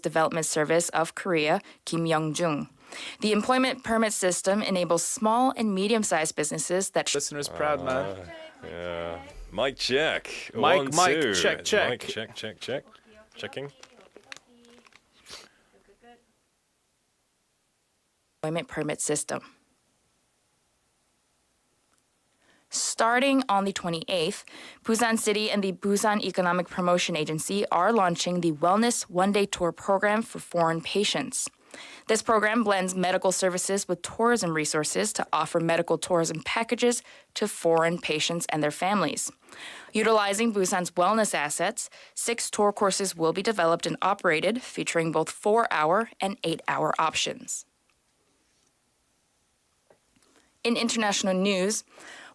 Development Service of Korea, Kim Young-jung. The employment permit system enables small and medium-sized businesses that... Listeners proud, man. Yeah. Mic check. Mic, 1, 2. check, check. Mic check. Checking. Employment permit system. Starting on the 28th, Busan City and the Busan Economic Promotion Agency are launching the Wellness One-Day Tour program for foreign patients. This program blends medical services with tourism resources to offer medical tourism packages to foreign patients and their families. Utilizing Busan's wellness assets, 6 tour courses will be developed and operated, featuring both 4-hour and 8-hour options. In international news,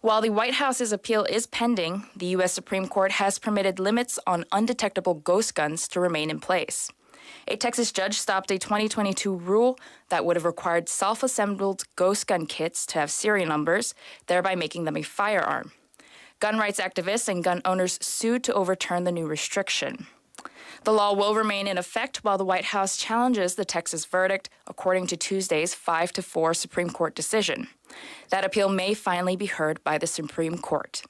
while the White House's appeal is pending, the U.S. Supreme Court has permitted limits on undetectable ghost guns to remain in place. A Texas judge stopped a 2022 rule that would have required self-assembled ghost gun kits to have serial numbers, thereby making them a firearm. Gun rights activists and gun owners sued to overturn the new restriction. The law will remain in effect while the White House challenges the Texas verdict, according to Tuesday's 5-4 Supreme Court decision. That appeal may finally be heard by the Supreme Court.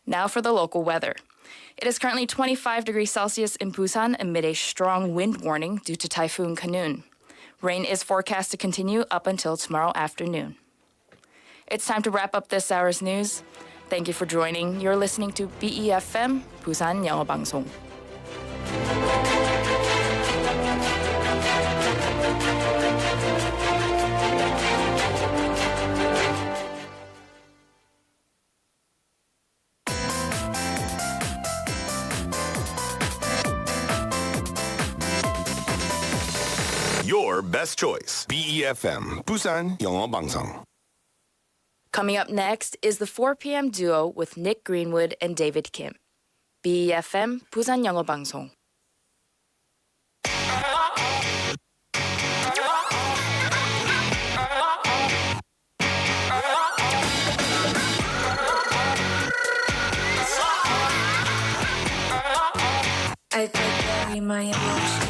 Now for the local weather. It is currently 25 degrees Celsius in Busan amid a strong wind warning due to Typhoon Kanun. Rain is forecast to continue up until tomorrow afternoon. It's time to wrap up this hour's news. Thank you for joining. You're listening to BEFM, 부산영어방송. Your best choice. BEFM, 부산영어방송. Coming up next is the 4 p.m. duo with Nick Greenwood and David Kim. BEFM, 부산영어방송. I carry my emotions.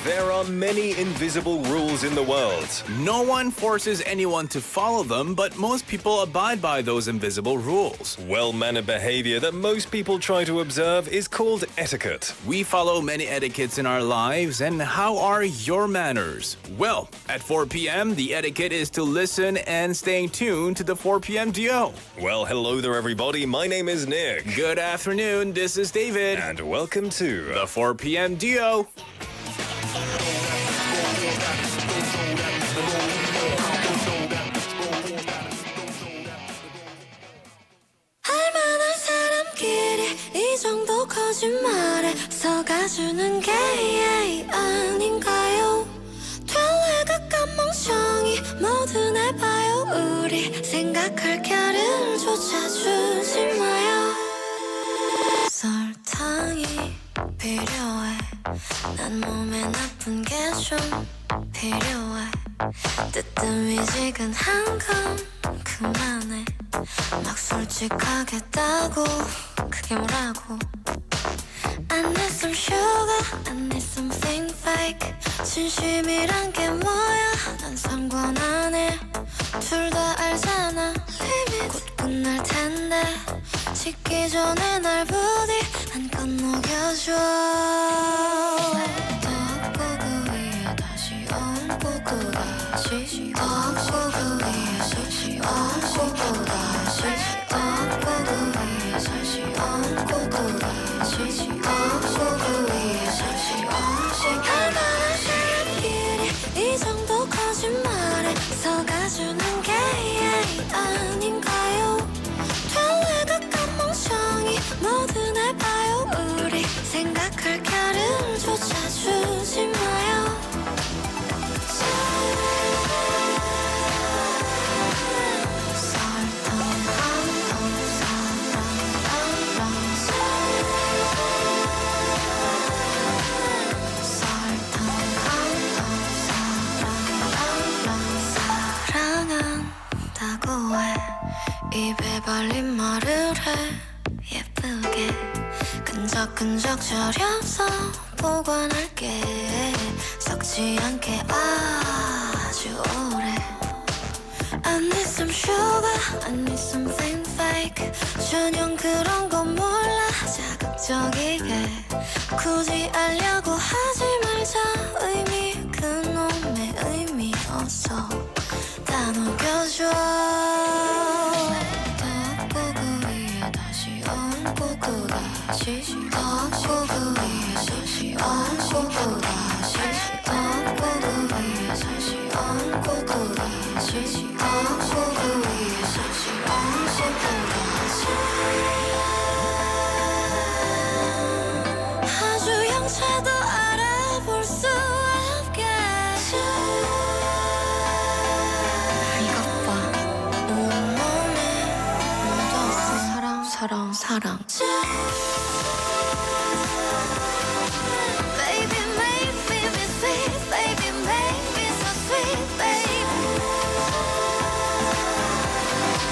There are many invisible rules in the world. No one forces anyone to follow them, but most people abide by those invisible rules. Well-mannered behavior that most people try to observe is called etiquette. We follow many etiquettes in our lives, and how are your manners? Well, at 4 p.m., the etiquette is to listen and staying tuned to the 4 p.m. duo. Well, hello there, everybody. My name is Nick. Good afternoon, this is David. And welcome to The 4 p.m. duo. 이 정도 거짓말에 속아주는 게 아닌가요? 될래가 멍청이 뭐든 해봐요. 우리 생각할 겨를조차 주지 마요. 설탕이 필요해. 난 몸에 나쁜 게 좀 필요해. 뜨뜻미지근한 건 그만해. 막 솔직하겠다고 그게 뭐라고. I need some sugar, I need something fake. 진심이란 게 뭐야 난 상관 안 해. 둘 다 알잖아 limit 곧 끝날 텐데 식기 전에 날 부디 한껏 녹여줘. 떡고구 위에 다시 얹고 다시 떡고구 위에 다시 얹고 다시 떡고구 위에 다시 얹고 다시 떡고구 위에 다시 얹고 얼마나 사람끼리 이 정도 거짓말에 속아주는 게 아닌가요? 될래가 멍청이 뭐든 해봐요. 우리 생각할 겨를조차 주지 마요. 사랑한다고 해. 입에 발린 말을 해 예쁘게 끈적끈적 저려서 보관할게 썩지 않게 아주 오래 I need some sugar, I need something fake 전혀 그런 거 몰라 자극적이게 굳이 알려고 하지 말자 의미 그놈의 의미 없어 다 녹여줘 덮고 그 위에 다시 얹고 또 다시 덮고 그 위에 다시 얹고 또 다시 덮고 그 위에 다시 얹고 또 다시 덮고 그 위에 다시 얹고 또 다시 아주 영차도 알아볼 수 없게 이것 봐 온몸에 묻었어 사랑 사랑 사랑 Baby make me sweet Baby make me so sweet baby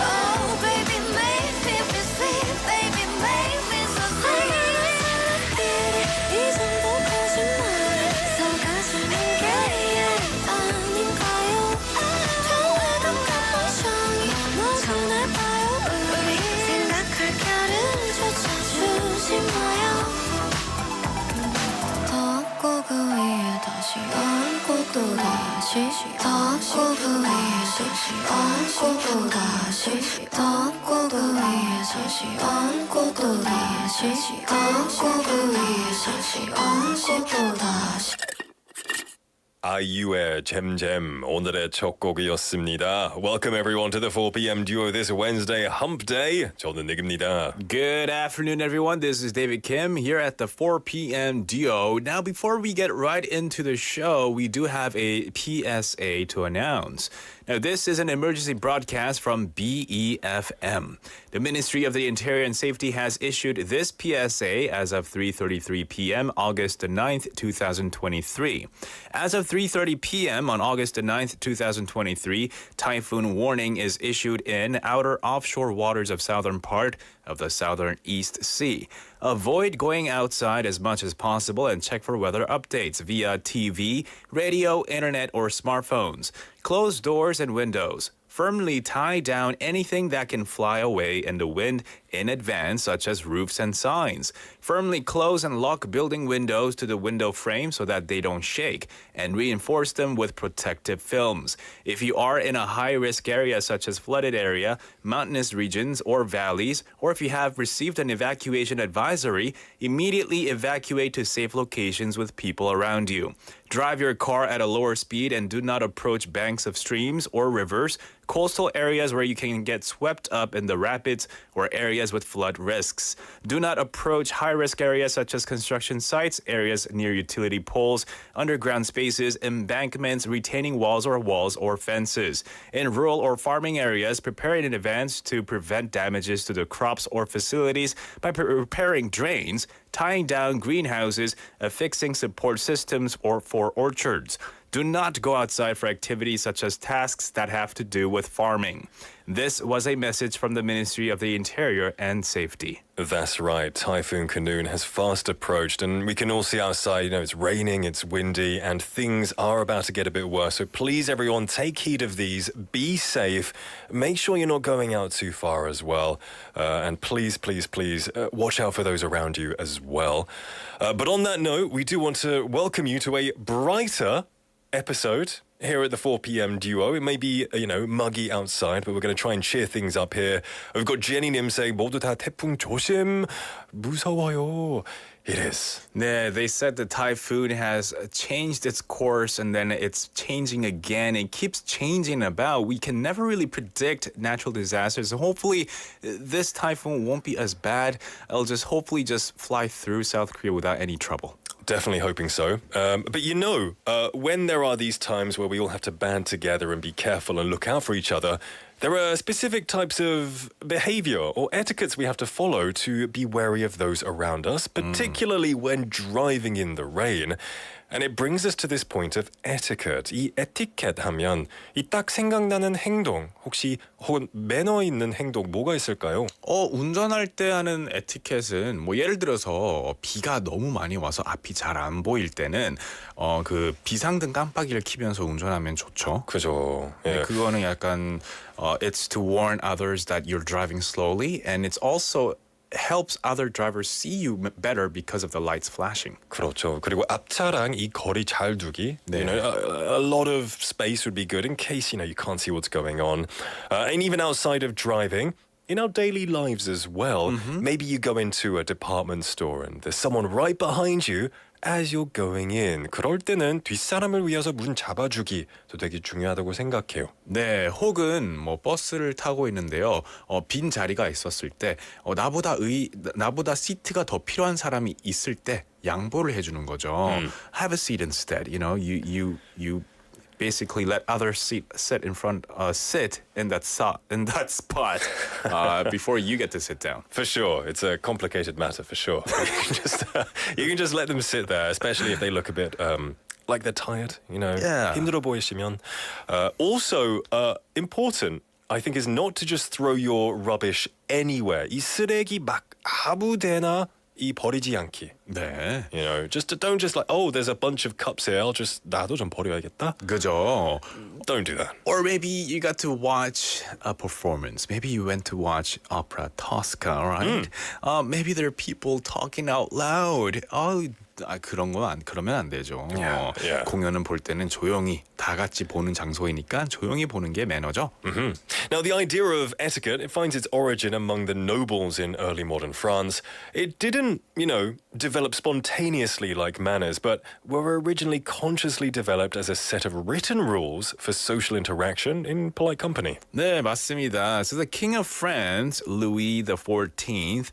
Oh baby make me sweet Baby make me so sweet 이 정도 거짓말에 속아주는 게 아닌가요 정말 감정이 너무 날 봐요 우리 생각할 겨를 쫓아주지 마요 덮고 그 위에 다시 얹고 또 다시 덮고 그 위에 다시 얹고 또 다시 덮고 그 위에 다시 얹고 또 다시 덮고 그 위에 다시 얹고 또 다시 아이유의 잼잼 오늘의 첫 곡이었습니다. Welcome everyone to the 4pm duo this Wednesday hump day. 저는 닉입니다. Good afternoon, everyone. This is David Kim here at the 4 p.m. duo. Now, before we get right into the show, we do have a PSA to announce. Now, this is an emergency broadcast from BEFM. The Ministry of the Interior and Safety has issued this PSA as of 3:33 p.m. August the 9th, 2023. As of 3:30 p.m. on August the 9th, 2023, typhoon warning is issued in outer offshore waters of southern part of the southern East Sea. Avoid going outside as much as possible and check for weather updates via TV, radio, internet, or smartphones. Close doors and windows. Firmly tie down anything that can fly away in the wind in advance, such as roofs and signs. Firmly close and lock building windows to the window frame so that they don't shake, and reinforce them with protective films. If you are in a high-risk area such as flooded area, mountainous regions, or valleys, or if you have received an evacuation advisory, immediately evacuate to safe locations with people around you. Drive your car at a lower speed and do not approach banks of streams or rivers, coastal areas where you can get swept up in the rapids, or areas with flood risks. Do not approach high-risk areas such as construction sites, areas near utility poles, underground spaces, embankments, retaining walls or fences. In rural or farming areas, prepare in advance to prevent damages to the crops or facilities by repairing drains, tying down greenhouses, affixing support systems or for orchards. Do not go outside for activities such as tasks that have to do with farming. This was a message from the Ministry of the Interior and Safety. That's right. Typhoon Kanoon has fast approached, and we can all see outside, it's raining, it's windy, and things are about to get a bit worse. So please, everyone, take heed of these. Be safe. Make sure you're not going out too far as well. And please, watch out for those around you as well. But on that note, we do want to welcome you to a brighter episode here at the 4 p.m. duo. It may be, muggy outside, but we're going to try and cheer things up here. We've got Jenny Nim saying, 모두 다 태풍 조심, 무서워요. It is. Yeah, they said the typhoon has changed its course and then it's changing again. It keeps changing about. We can never really predict natural disasters. So hopefully this typhoon won't be as bad. It'll just hopefully just fly through South Korea without any trouble. Definitely hoping so. But when there are these times where we all have to band together and be careful and look out for each other, there are specific types of behavior or etiquettes we have to follow to be wary of those around us, particularly when driving in the rain. And it brings us to this point of etiquette. 이 에티켓 하면 이 딱 생각나는 행동 혹시 혹은 매너 있는 행동 뭐가 있을까요? 운전할 때 하는 에티켓은 뭐 예를 들어서 비가 너무 많이 와서 앞이 잘 안 보일 때는 그 비상등 깜빡이를 켜면서 운전하면 좋죠. 그죠. 예. 그거는 약간 it's to warn others that you're driving slowly and it's also helps other drivers see you better because of the lights flashing. 그렇죠. 그리고 앞차랑 이 거리 잘 두기. 네. You know, a lot of space would be good in case you can't see what's going on. And even outside of driving, in our daily lives as well, maybe you go into a department store and there's someone right behind you as you're going in. 그럴 때는 뒷사람을 위해서 문 잡아주기도 되게 중요하다고 생각해요. 네, 혹은 뭐 버스를 타고 있는데요. 빈 자리가 있었을 때 나보다 시트가 더 필요한 사람이 있을 때 양보를 해주는 거죠. Have a seat instead. You know, you basically let others sit in that spot before you get to sit down. For sure, it's a complicated matter for sure. You can just let them sit there, especially if they look a bit like they're tired. Yeah. 힘들어 보이시면. Also, important, I think, is not to just throw your rubbish anywhere. 이 쓰레기 막 아무데나 이 버리지 않기. 네. Don't just like, oh, there's a bunch of cups here. 나도 좀 버려야겠다. 그죠. Don't do that. Or maybe you got to watch a performance. Maybe you went to watch opera Tosca, right? Maybe there are people talking out loud. 그러면 안 되죠. Yeah. 공연은 볼 때는 조용히 다 같이 보는 장소이니까 조용히 보는 게 매너죠. Now, the idea of etiquette, it finds its origin among the nobles in early modern France. It didn't, develop spontaneously like manners, but were originally consciously developed as a set of written rules for social interaction in polite company. 네, 맞습니다. So the King of France, Louis XIV,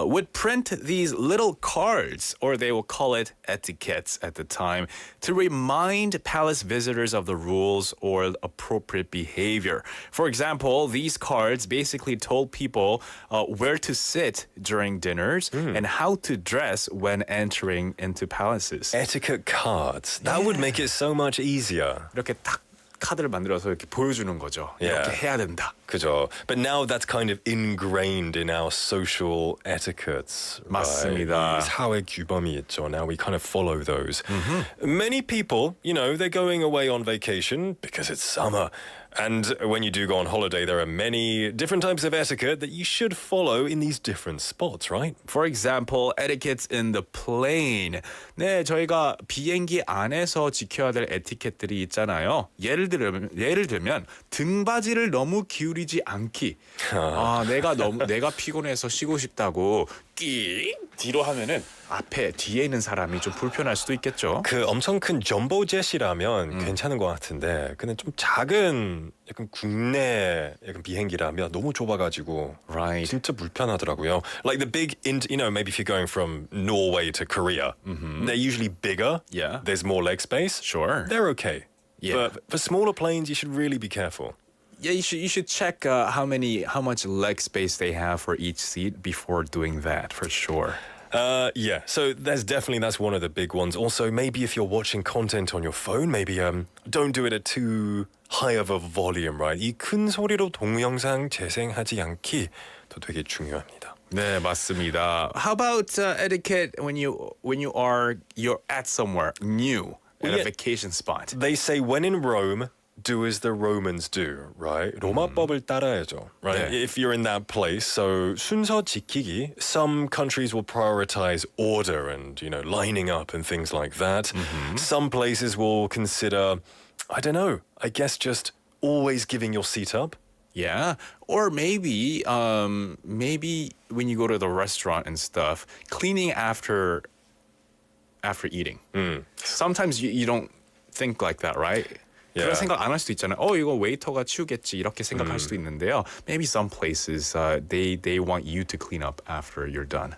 would print these little cards, or they will call it etiquettes at the time, to remind palace visitors of the rules or appropriate behavior. For example, these cards basically told people where to sit during dinners and how to dress when entering into palaces. Etiquette cards. That would make it so much easier. 이렇게 딱 카드를 만들어서 이렇게 보여주는 거죠. 이렇게 해야 된다. 그죠. But now that's kind of ingrained in our social etiquettes. 맞습니다. Right? 사회 규범이 있죠. Now we kind of follow those. Many people, they're going away on vacation because it's summer. And when you do go on holiday, there are many different types of etiquette that you should follow in these different spots, right? For example, etiquettes in the plane. 네, 저희가 비행기 안에서 지켜야 될 에티켓들이 있잖아요. 예를 들면 등받이를 너무 기울이지 않기. 내가 피곤해서 쉬고 싶다고 끼 뒤로 하면은 뒤에 있는 사람이 좀 불편할 수도 있겠죠. 그 엄청 큰 점보젯이라면 괜찮은 것 같은데, 근데 좀 작은 약간 국내 약간 비행기라면 너무 좁아가지고 Right. 진짜 불편하더라고요. Like the big, maybe if you're going from Norway to Korea, they're usually bigger. Yeah. There's more leg space. Sure. They're okay. Yeah. But for smaller planes, you should really be careful. Yeah, you should check how much leg space they have for each seat before doing that for sure. Yeah, so that's one of the big ones. Also, maybe if you're watching content on your phone, maybe don't do it at too high of a volume, right? 이 큰 소리로 동영상 재생하지 않기도 되게 중요합니다. 네, 맞습니다. How about etiquette when you're at somewhere new at a vacation spot? They say when in Rome, do as the Romans do, right? 로마법을 따라야죠, right? 네. If you're in that place, so 순서 지키기. Some countries will prioritize order and, lining up and things like that. Some places will consider, I don't know, I guess just always giving your seat up. Yeah, or maybe when you go to the restaurant and stuff, cleaning after eating. Sometimes you don't think like that, right? 그런 생각 안 할 수도 있잖아요. 이거 웨이터가 치우겠지 이렇게 생각할 수도 있는데요. Maybe some places they want you to clean up after you're done.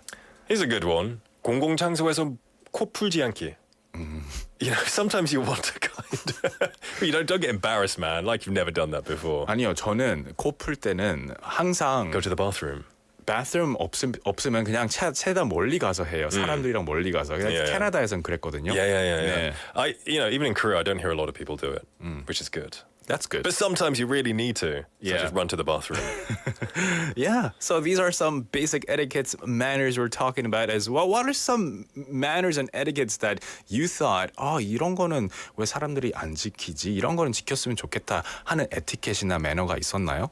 Here's a good one. 공공 장소에서 코 풀지 않기. Sometimes you want to don't get embarrassed, man. Like you've never done that before. 아니요, 저는 코 풀 때는 항상 Go to the bathroom. bathroom 없으면 그냥 최대한 멀리 가서 해요. 사람들이랑 멀리 가서. 그냥 캐나다에선 그랬거든요. Yeah. Even in Korea, I don't hear a lot of people do it, which is good. That's good. But sometimes you really need to. So just run to the bathroom. Yeah. So these are some basic etiquettes, manners we're talking about as well. What are some manners and etiquettes that you thought, 이런 거는 왜 사람들이 안 지키지? 이런 거는 지켰으면 좋겠다 하는 에티켓이나 매너가 있었나요?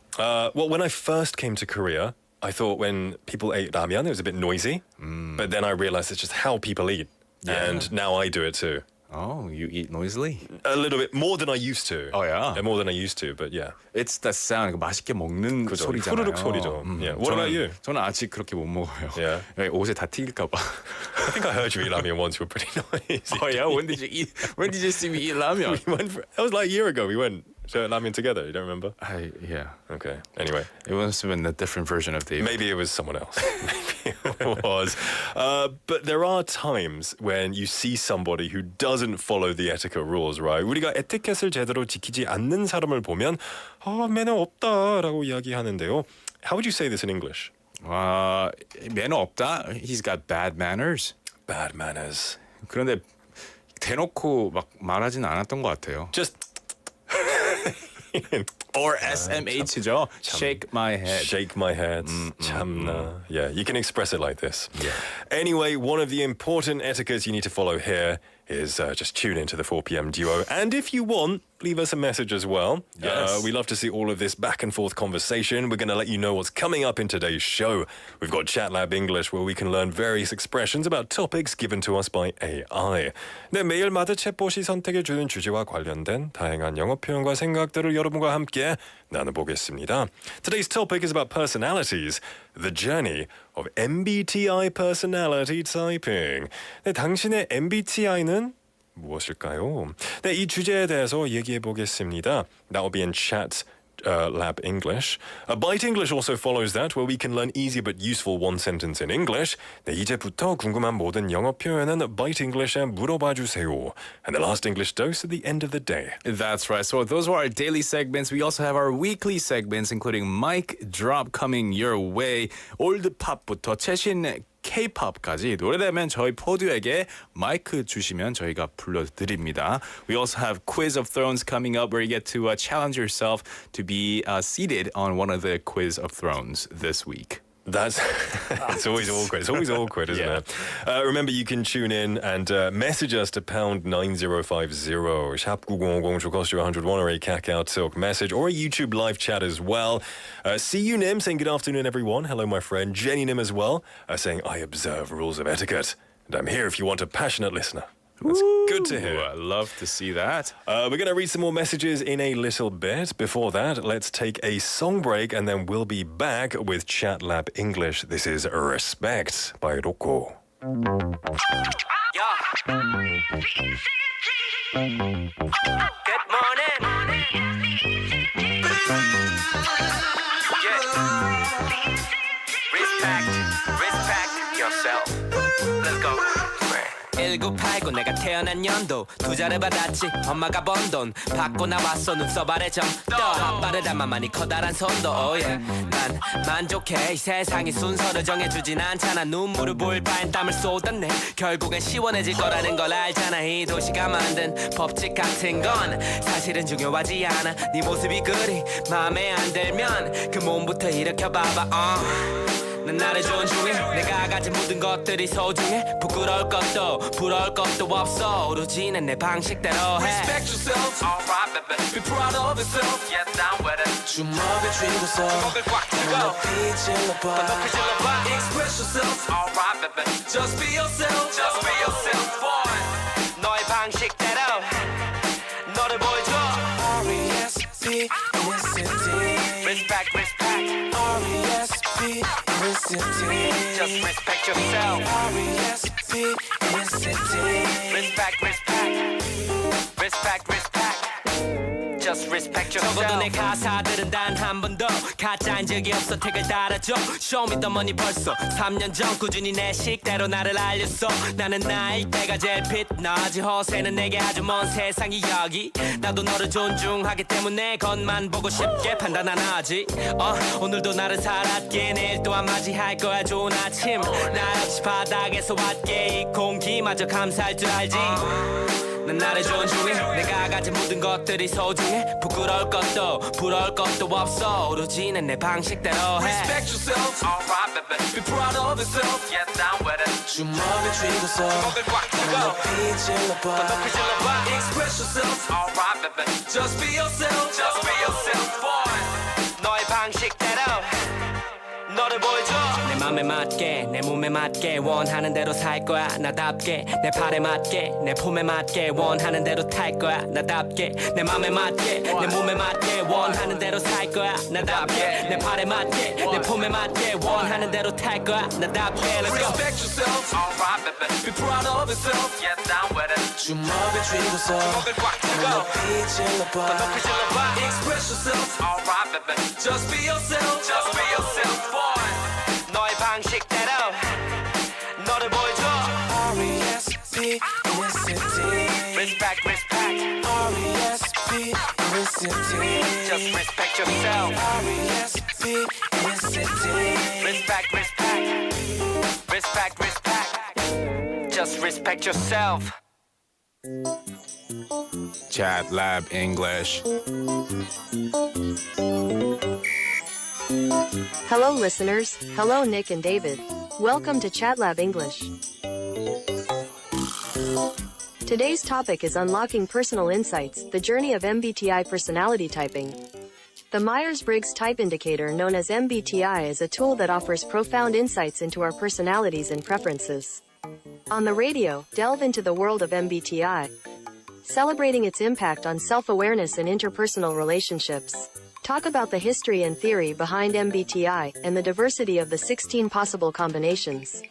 Well, when I first came to Korea, I thought when people ate ramen, it was a bit noisy. But then I realized it's just how people eat. Yeah. And now I do it too. Oh, you eat noisily? A little bit more than I used to. Oh, yeah? More than I used to, but yeah. It's the sound. 맛있게 먹는 그죠. 소리잖아요. 후루룩 소리죠. Yeah. What about you? 저는 아직 그렇게 못 먹어요. Yeah. 옷에 다 튀길까 봐. I think I heard you eat ramen once. You were pretty noisy. Oh, yeah? When did you see me eat ramen? That was like a year ago. We went to ramen together. You don't remember? Yeah. Okay. Anyway. It must have been a different version of David. Maybe it was someone else. Maybe it was. But there are times when you see somebody who doesn't follow the etiquette rules, right? 우리가 에티켓을 제대로 지키지 않는 사람을 보면 매너 없다라고 이야기하는데요. How would you say this in English? 매너 없다? He's got bad manners. Bad manners. 그런데 대놓고 막 말하진 않았던 것 같아요. Just Or SMH죠. Shake my head. Shake my head. 참나. Yeah, you can express it like this. Yeah. Anyway, one of the important etiquettes you need to follow here is just tune into the 4 p.m. duo. And if you want, leave us a message as well. Yes. We love to see all of this back and forth conversation. We're going to let you know what's coming up in today's show. We've got Chat Lab English where we can learn various expressions about topics given to us by AI. 네, 매일마다 챗봇이 선택해주는 주제와 관련된 다양한 영어 표현과 생각들을 여러분과 함께 나눠보겠습니다. Today's topic is about personalities, the journey of MBTI personality typing. 네, 당신의 MBTI는 무엇일까요? 네, 이 주제에 대해서 얘기해 보겠습니다. That will be in Chat Lab English. Byte English also follows that, where we can learn easy but useful one sentence in English. 네, 이제부터 궁금한 모든 영어 표현은 Byte English에 물어봐 주세요. And the last English dose at the end of the day. That's right. So those were our daily segments. We also have our weekly segments, including Mic Drop coming your way. 올드 팝부터 최신 K-pop까지 노래되면 저희 포드에게 마이크 주시면 저희가 불러드립니다. We also have Quiz of Thrones coming up where you get to challenge yourself to be seated on one of the Quiz of Thrones this week. That's it's always awkward. It's always awkward, isn't it? Remember, you can tune in and message us to pound 9050 샵 9050 주거스 101 or a Kakao Talk message or a YouTube live chat as well. See you Nim saying good afternoon everyone. Hello my friend Jenny Nim as well saying I observe rules of etiquette and I'm here if you want a passionate listener. That's good to hear. I love to see that. We're going to read some more messages in a little bit. Before that, let's take a song break and then we'll be back with Chat Lab English. This is Respect by Rocco. Good morning. Respect yourself. Let's go. 1989 내가 태어난 연도 투자를 받았지 엄마가 번 돈 받고 나왔어 눈썹 아래 점떠 빠르다만 많이 커다란 손도 oh yeah. 난 만족해 이 세상이 순서를 정해주진 않잖아 눈물을 보일 바엔 땀을 쏟았네 결국엔 시원해질 거라는 걸 알잖아 이 도시가 만든 법칙 같은 건 사실은 중요하지 않아 네 모습이 그리 마음에 안 들면 그 몸부터 일으켜봐봐 난 나를 존중해 내가 가진 모든 것들이 소중해 부끄러울 것도 부러울 것도 없어 오로지 내 방식대로 해 Respect yourself Alright baby Be proud of yourself Yes I'm with it 주먹을 쥐고서 주먹을 꽉 쥐고 더 높이 질러봐 Express yourself Alright baby Just be yourself Just be yourself boy 너의 방식대로 너를 보여줘 R.E.S.P. Respect R.E.S.P. Just respect yourself. R.E.S.P. Respect. Just Just respect yourself. 적어도 내 가사들은 단 한 번도 가짜인 적이 없어. 택을 달아줘. Show me the money 벌써 3년 전 꾸준히 내 식대로 나를 알렸어. 나는 나일 때가 제일 빛나지. 허세는 내게 아주 먼 세상이 여기. 나도 너를 존중하기 때문에 겉만 보고 쉽게 판단 안 하지. 오늘도 나를 살았게. 내일 또한 맞이할 거야 좋은 아침. 나 역시 바닥에서 왔게. 이 공기마저 감사할 줄 알지. 난 나를 존중해. 내가 가진 모든 것들이 소중해. 부끄러울 것도 부러울 것도 없어. 오로지 내 방식대로 해. Respect yourself. Alright baby. Be proud of yourself. Get down with it. 주먹을 쥐고서 주먹을 꽉 쥐고 높이 질러봐. 더 높이 질러봐. Express yourself. Alright baby. Just be yourself. Just be yourself boy. 너의 방식대로 너를 보여줘. 내 맘에 맞게 내 몸에 맞게 원하는 대로 살 거야 나답게. 내 팔에 맞게 내 폼에 맞게 원하는 대로 탈 거야 나답게. 내 맘에 맞게 내 몸에 맞게 원하는 대로 살 거야 나답게. 내 팔에 맞게 내 폼에 맞게 원하는 대로 탈 거야 나답게. Let's go. Respect yourself. Alright baby. Be proud of yourself. Get down with it. 주먹을 쥐고서 주먹을 꽉 쥐고 높이 질러봐. 더 높이 질러봐. Express yourself. Alright baby. Just be yourself. Just be yourself boy. 너의 방식대로 너를 보여줘. R.E.S.P. ISTJ. Respect, respect. R.E.S.P. ISTJ. Just respect yourself. R.E.S.P. ISTJ. Respect, respect. Respect, respect. Just respect yourself. Chat Lab English. Hello listeners, hello Nick and David. Welcome to ChatLab English. Today's topic is unlocking personal insights, the journey of MBTI personality typing. The Myers-Briggs Type Indicator known as MBTI is a tool that offers profound insights into our personalities and preferences. On the radio, delve into the world of MBTI, celebrating its impact on self-awareness and interpersonal relationships. Talk about the history and theory behind MBTI and the diversity of the 16 possible combinations.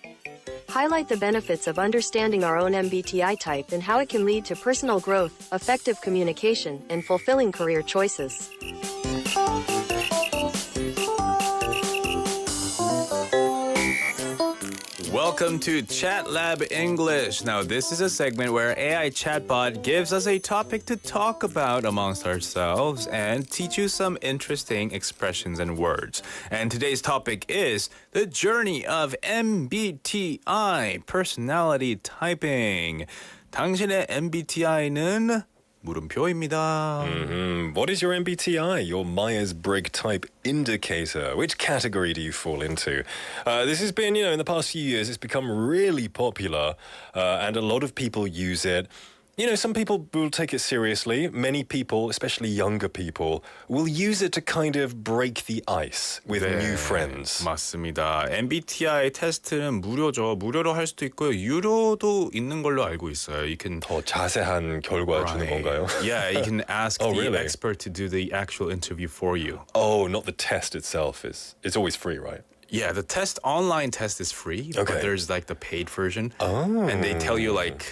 Highlight the benefits of understanding our own MBTI type and how it can lead to personal growth, effective communication, and fulfilling career choices. Welcome to Chat Lab English. Now, this is a segment where AI chatbot gives us a topic to talk about amongst ourselves and teach you some interesting expressions and words. And today's topic is the journey of MBTI, personality typing. 당신의 MBTI는 물음표입니다. What is your MBTI, your Myers-Briggs Type Indicator? Which category do you fall into? This has been, in the past few years, it's become really popular, and a lot of people use it. Some people will take it seriously. Many people, especially younger people, will use it to kind of break the ice with new friends. 맞습니다. MBTI 테스트는 무료죠. 무료로 할 수도 있고요. 유료도 있는 걸로 알고 있어요. You can 더 자세한 결과 주는 건가요? Yeah, you can ask Oh, the really? expert to do the actual interview for you. Oh, not the test itself. It's always free, right? Yeah, the online test is free, Okay. but there's like the paid version. Oh. And they tell you like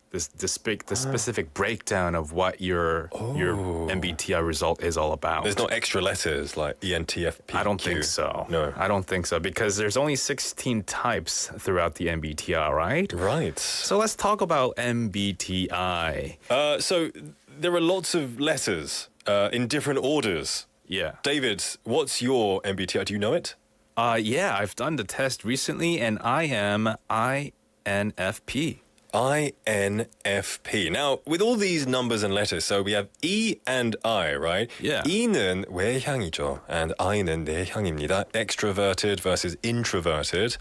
the specific breakdown of what your MBTI result is all about. There's no extra letters like ENTFP. I don't think so. No. I don't think so because there's only 16 types throughout the MBTI, right? Right. So let's talk about MBTI. So there are lots of letters in different orders. Yeah. David, what's your MBTI? Do you know it? Yeah, I've done the test recently and I am INFP. INFP. Now, with all these numbers and letters, so we have E and I, right? Yeah. E는 외향이죠, and I는 내향입니다. Extroverted versus introverted.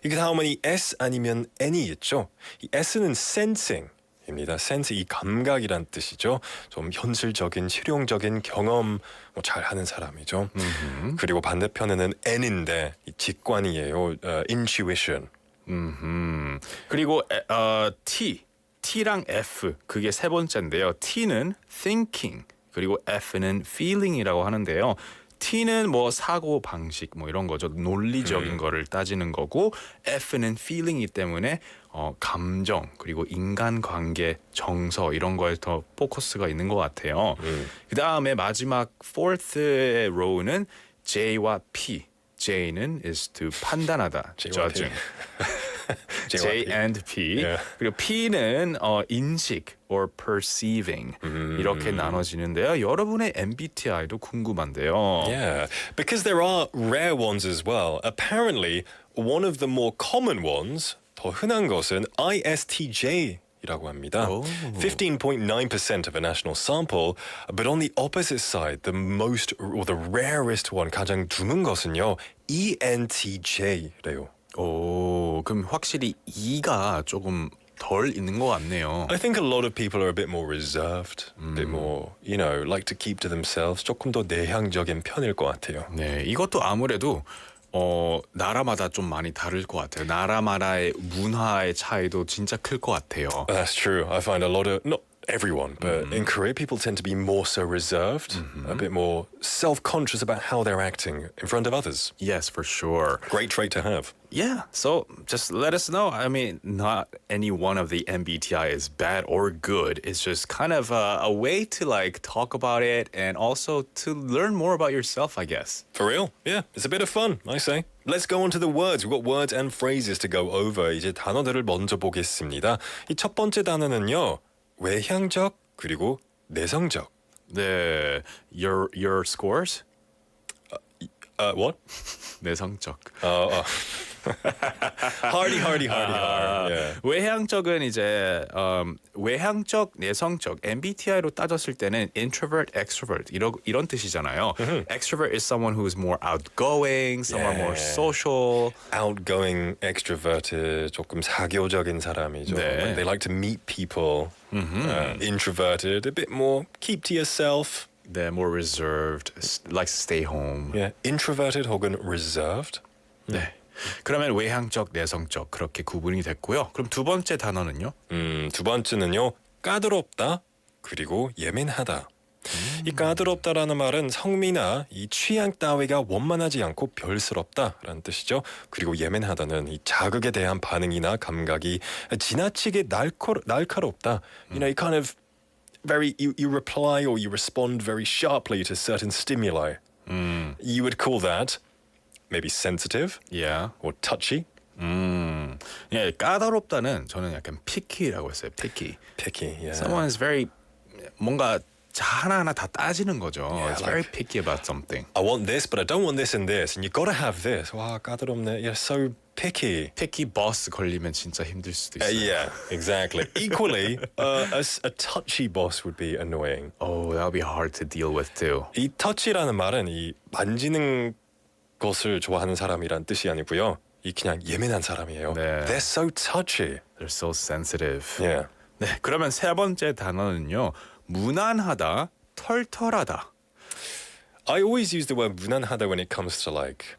이게 다음에 S 아니면 N이 있죠. 이 S는 sensing. 입니다. 센스 이 감각이란 뜻이죠. 좀 현실적인 실용적인 경험 잘하는 사람이죠. 그리고 반대편에는 N인데 이 직관이에요. intuition. 그리고 T랑 F 그게 세 번째인데요. T는 thinking 그리고 F는 feeling이라고 하는데요. T는 뭐 사고 방식 뭐 이런 거죠. 논리적인 거를 따지는 거고 F는 feeling이기 때문에 감정 그리고 인간관계, 정서 이런 거에 더 포커스가 있는 것 같아요. 그 다음에 마지막 fourth의 row는 J와 P. J는 is to 판단하다, judging. J and P. Yeah. 그리고 P는 인식 or perceiving 이렇게 나눠지는데요. 여러분의 MBTI도 궁금한데요. Yeah, because there are rare ones as well. Apparently, one of the more common ones, 더 흔한 것은 ISTJ라고 합니다. 15.9% of a national sample. But on the opposite side, the most or the rarest one, 가장 드문 것은요, ENTJ래요. 오, 그럼 확실히 E가 조금 덜 있는 것 같네요. I think a lot of people are a bit more reserved, a bit more, like to keep to themselves. 조금 더 내향적인 편일 것 같아요. 네, 이것도 아무래도 나라마다 좀 많이 다를 것 같아요. 나라마다의 문화의 차이도 진짜 클 것 같아요. That's true. I find a lot of, not everyone, but in Korea, people tend to be more so reserved, a bit more self-conscious about how they're acting in front of others. Yes, for sure. Great trait to have. Yeah, so just let us know. I mean, not any one of the MBTI is bad or good. It's just kind of a way to like talk about it and also to learn more about yourself, I guess. For real? Yeah, it's a bit of fun, I say. Let's go on to the words. We've got words and phrases to go over. 이제 단어들을 먼저 보겠습니다. 이 첫 번째 단어는요. 외향적 그리고 내성적. 네, your scores? What? 내성적. Hardy. Yeah. 외향적은 이제 외향적, 내성적 MBTI로 따졌을 때는 introvert, extrovert 이런 뜻이잖아요. Extrovert is someone who is more outgoing, someone more social. Outgoing, extroverted, 조금 사교적인 사람이죠. 네. They like to meet people. Introverted, a bit more keep to yourself. They're more reserved, like to stay home. Yeah, introverted 혹은 reserved. 네. 그러면 외향적, 내성적 그렇게 구분이 됐고요. 그럼 두 번째 단어는요? 두 번째는요. 까다롭다 그리고 예민하다. 이 까다롭다라는 말은 성미나 이 취향 따위가 원만하지 않고 별스럽다라는 뜻이죠. 그리고 예민하다는 이 자극에 대한 반응이나 감각이 지나치게 날카롭다. You kind of you reply or you respond very sharply to certain stimuli. You would call that maybe sensitive Yeah. or touchy. 예, 까다롭다는 저는 약간 picky라고 했어요. picky. Picky, yeah. Someone is very 뭔가 하나하나 다 따지는 거죠. Yeah, It's very picky about something. I want this, but I don't want this and this, and you got to have this. 와, 까다롭네. You're so picky. picky boss 걸리면 진짜 힘들 수도 있어요. Yeah, exactly. Equally, a touchy boss would be annoying. Oh, that would be hard to deal with too. 이 touchy라는 말은 이 만지는 것을 좋아하는 사람이란 뜻이 아니고요. 이 그냥 예민한 사람이에요. 네. They're so touchy. They're so sensitive. Yeah. 네, 그러면 세 번째 단어는요. 무난하다, 털털하다. I always use the word 무난하다 when it comes to like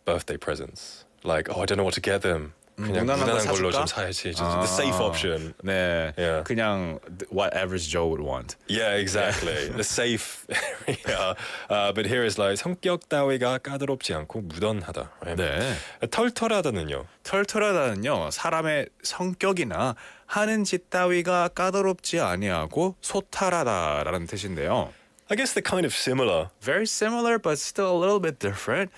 birthday presents. Like, I don't know what to get them. 그냥 무난한 거 무난한 걸로 사줄까? 좀 사야지. The safe option. 네, Yeah. 그냥 what average Joe would want. Yeah, exactly. The safe area. But here is like 성격 따위가 까다롭지 않고 무던하다. Right? 네. 털털하다는요. 털털하다는요. 사람의 성격이나 하는 짓 따위가 까다롭지 아니하고 소탈하다라는 뜻인데요. I guess they're kind of similar. Very similar, but still a little bit different.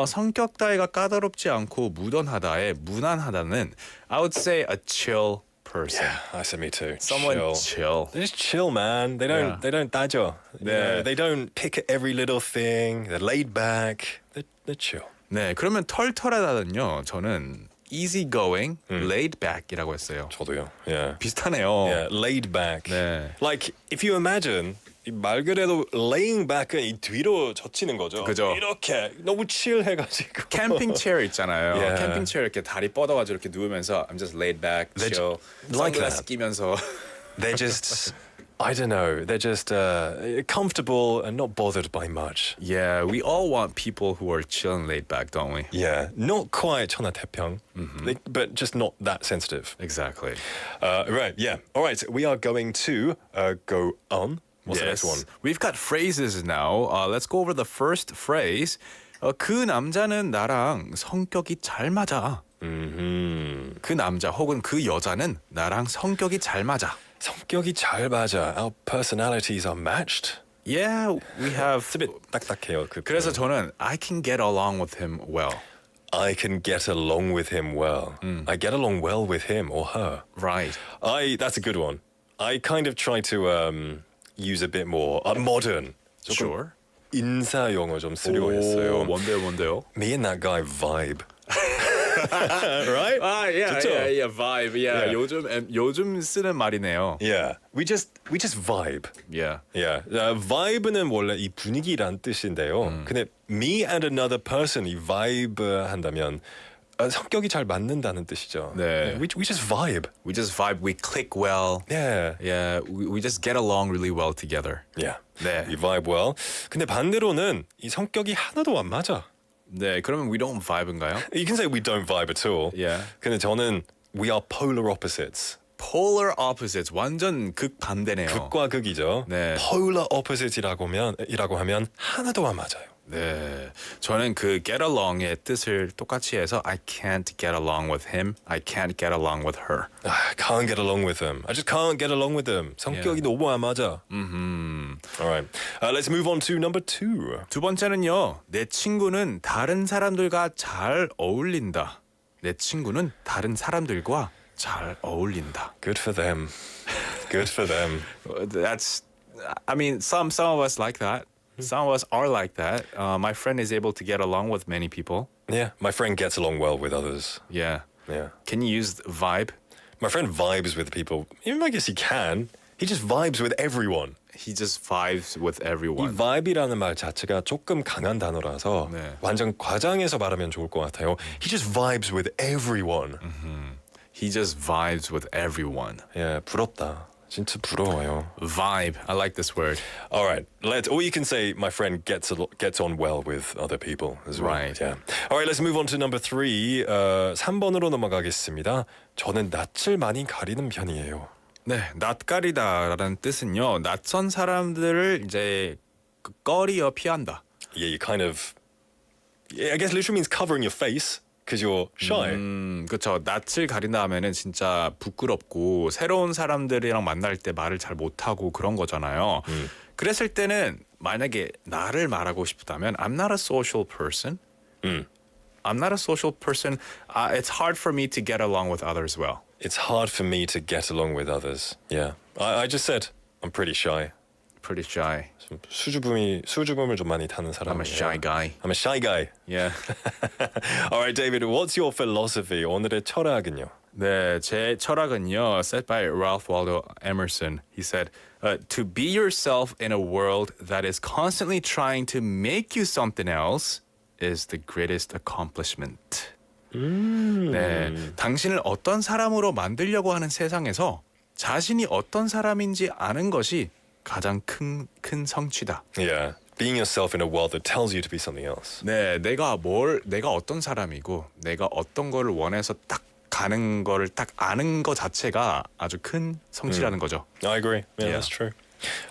성격 따위가 까다롭지 않고 무던하다에 무난하다는 I would say a chill person. Yeah, I said me too. Someone chill. They just chill, man. They don't. Yeah. They don't 따져. 네. They don't pick at every little thing. They're laid back. They're chill. 네, 그러면 털털하다는요. 저는 easygoing, laid back이라고 했어요. 저도요. Yeah. 비슷하네요. Yeah, laid back. 네. Like if you imagine. 말 그대로 laying back은 이 뒤로 젖히는 거죠. 그죠. 이렇게 너무 chill해가지고. 캠핑 체어 있잖아요. Yeah. 캠핑 체어 이렇게 다리 뻗어가지고 이렇게 누우면서 I'm just laid back, chill. like 선글라스 that. 끼면서. They're just, I don't know. They're just comfortable and not bothered by much. Yeah, we all want people who are chill and laid back, don't we? Yeah, not quite 천하태평, but just not that sensitive. Exactly. Right. Yeah. All right. We are going to go on. What's the next one? We've got phrases now. Let's go over the first phrase. 그 남자는 나랑 성격이 잘 맞아. 그 남자 혹은 그 여자는 나랑 성격이 잘 맞아. 성격이 잘 맞아. Our personalities are matched. Yeah, we have. It's a bit 딱딱해요. 그래서 저는 I can get along with him well. I can get along with him well. I get along well with him or her. Right. That's a good one. I kind of try to use a bit more modern. 조금 Sure. 인사 영어 좀 쓰려고 했어요. 뭔데요? Me and that guy vibe. Right? Yeah, 좋죠? yeah, vibe. Yeah, Yeah. 요즘 쓰는 말이네요. Yeah. We just vibe. Yeah. Yeah. vibe는 원래 이 분위기란 뜻인데요. 근데 me and another person 이 vibe 한다면 성격이 잘 맞는다는 뜻이죠. 네. We just vibe. We just vibe. We click well. Yeah. Yeah, we just get along really well together. Yeah. 네. We vibe well. 근데 반대로는 이 성격이 하나도 안 맞아. 네, 그러면 we don't vibe인가요? You can say we don't vibe at all. Yeah. 근데 저는 we are polar opposites. Polar opposites. 완전 극반대네요. 극과 극이죠. 네. polar opposite이라고 하면 하나도 안 맞아요. 네, 저는 그 get along의 뜻을 똑같이 해서 I can't get along with him. I can't get along with her. I can't get along with them. I just can't get along with them. 성격이 너무 안 맞아. All right. Let's move on to number 2. 두 번째는요. 내 친구는 다른 사람들과 잘 어울린다. 내 친구는 다른 사람들과 잘 어울린다. Good for them. Good for them. That's, I mean, some of us like that. Some of us are like that. My friend is able to get along with many people. Yeah, my friend gets along well with others. Yeah. Yeah. Can you use vibe? My friend vibes with people. Even I guess he can. He just vibes with everyone. He just vibes with 이 everyone. vibe이라는 말 자체가 조금 강한 단어라서 네. 완전 과장해서 말하면 좋을 것 같아요. He just vibes with everyone. He just vibes with everyone. 예, 부럽다. 진짜 부러워요. Vibe. I like this word. All right, or you can say my friend gets on well with other people as well. Right. Yeah. All right, let's move on to number 3. 3번으로 넘어가겠습니다. 저는 낯을 많이 가리는 편이에요. 네, 낯가리다라는 뜻은요. 낯선 사람들을 이제 꺼리어 피한다. Yeah, you kind of. I guess literally means covering your face because you're shy. 그렇죠. 낯을 가린다 하면은 진짜 부끄럽고 새로운 사람들이랑 만날 때 말을 잘 못하고 그런 거잖아요. 그랬을 때는 만약에 나를 말하고 싶다면 I'm not a social person. I'm not a social person. It's hard for me to get along with others well. It's hard for me to get along with others. Yeah, I just said I'm pretty shy. Pretty shy. 좀 수줍음을 좀 많이 타는 사람이에요. I'm a shy guy. I'm a shy guy. Yeah. All right, David, what's your philosophy? 오늘의 철학은요? 네, 제 철학은요. Said by Ralph Waldo Emerson. He said, to be yourself in a world that is constantly trying to make you something else is the greatest accomplishment. 네, 당신을 어떤 사람으로 만들려고 하는 세상에서 자신이 어떤 사람인지 아는 것이 가장 큰 성취다. Yeah, being yourself in a world that tells you to be something else. 네, 내가 어떤 사람이고 내가 어떤 거를 원해서 딱 가는 거를 딱 아는 거 자체가 아주 큰 성취라는 거죠. I agree. Yeah, Yeah. that's true.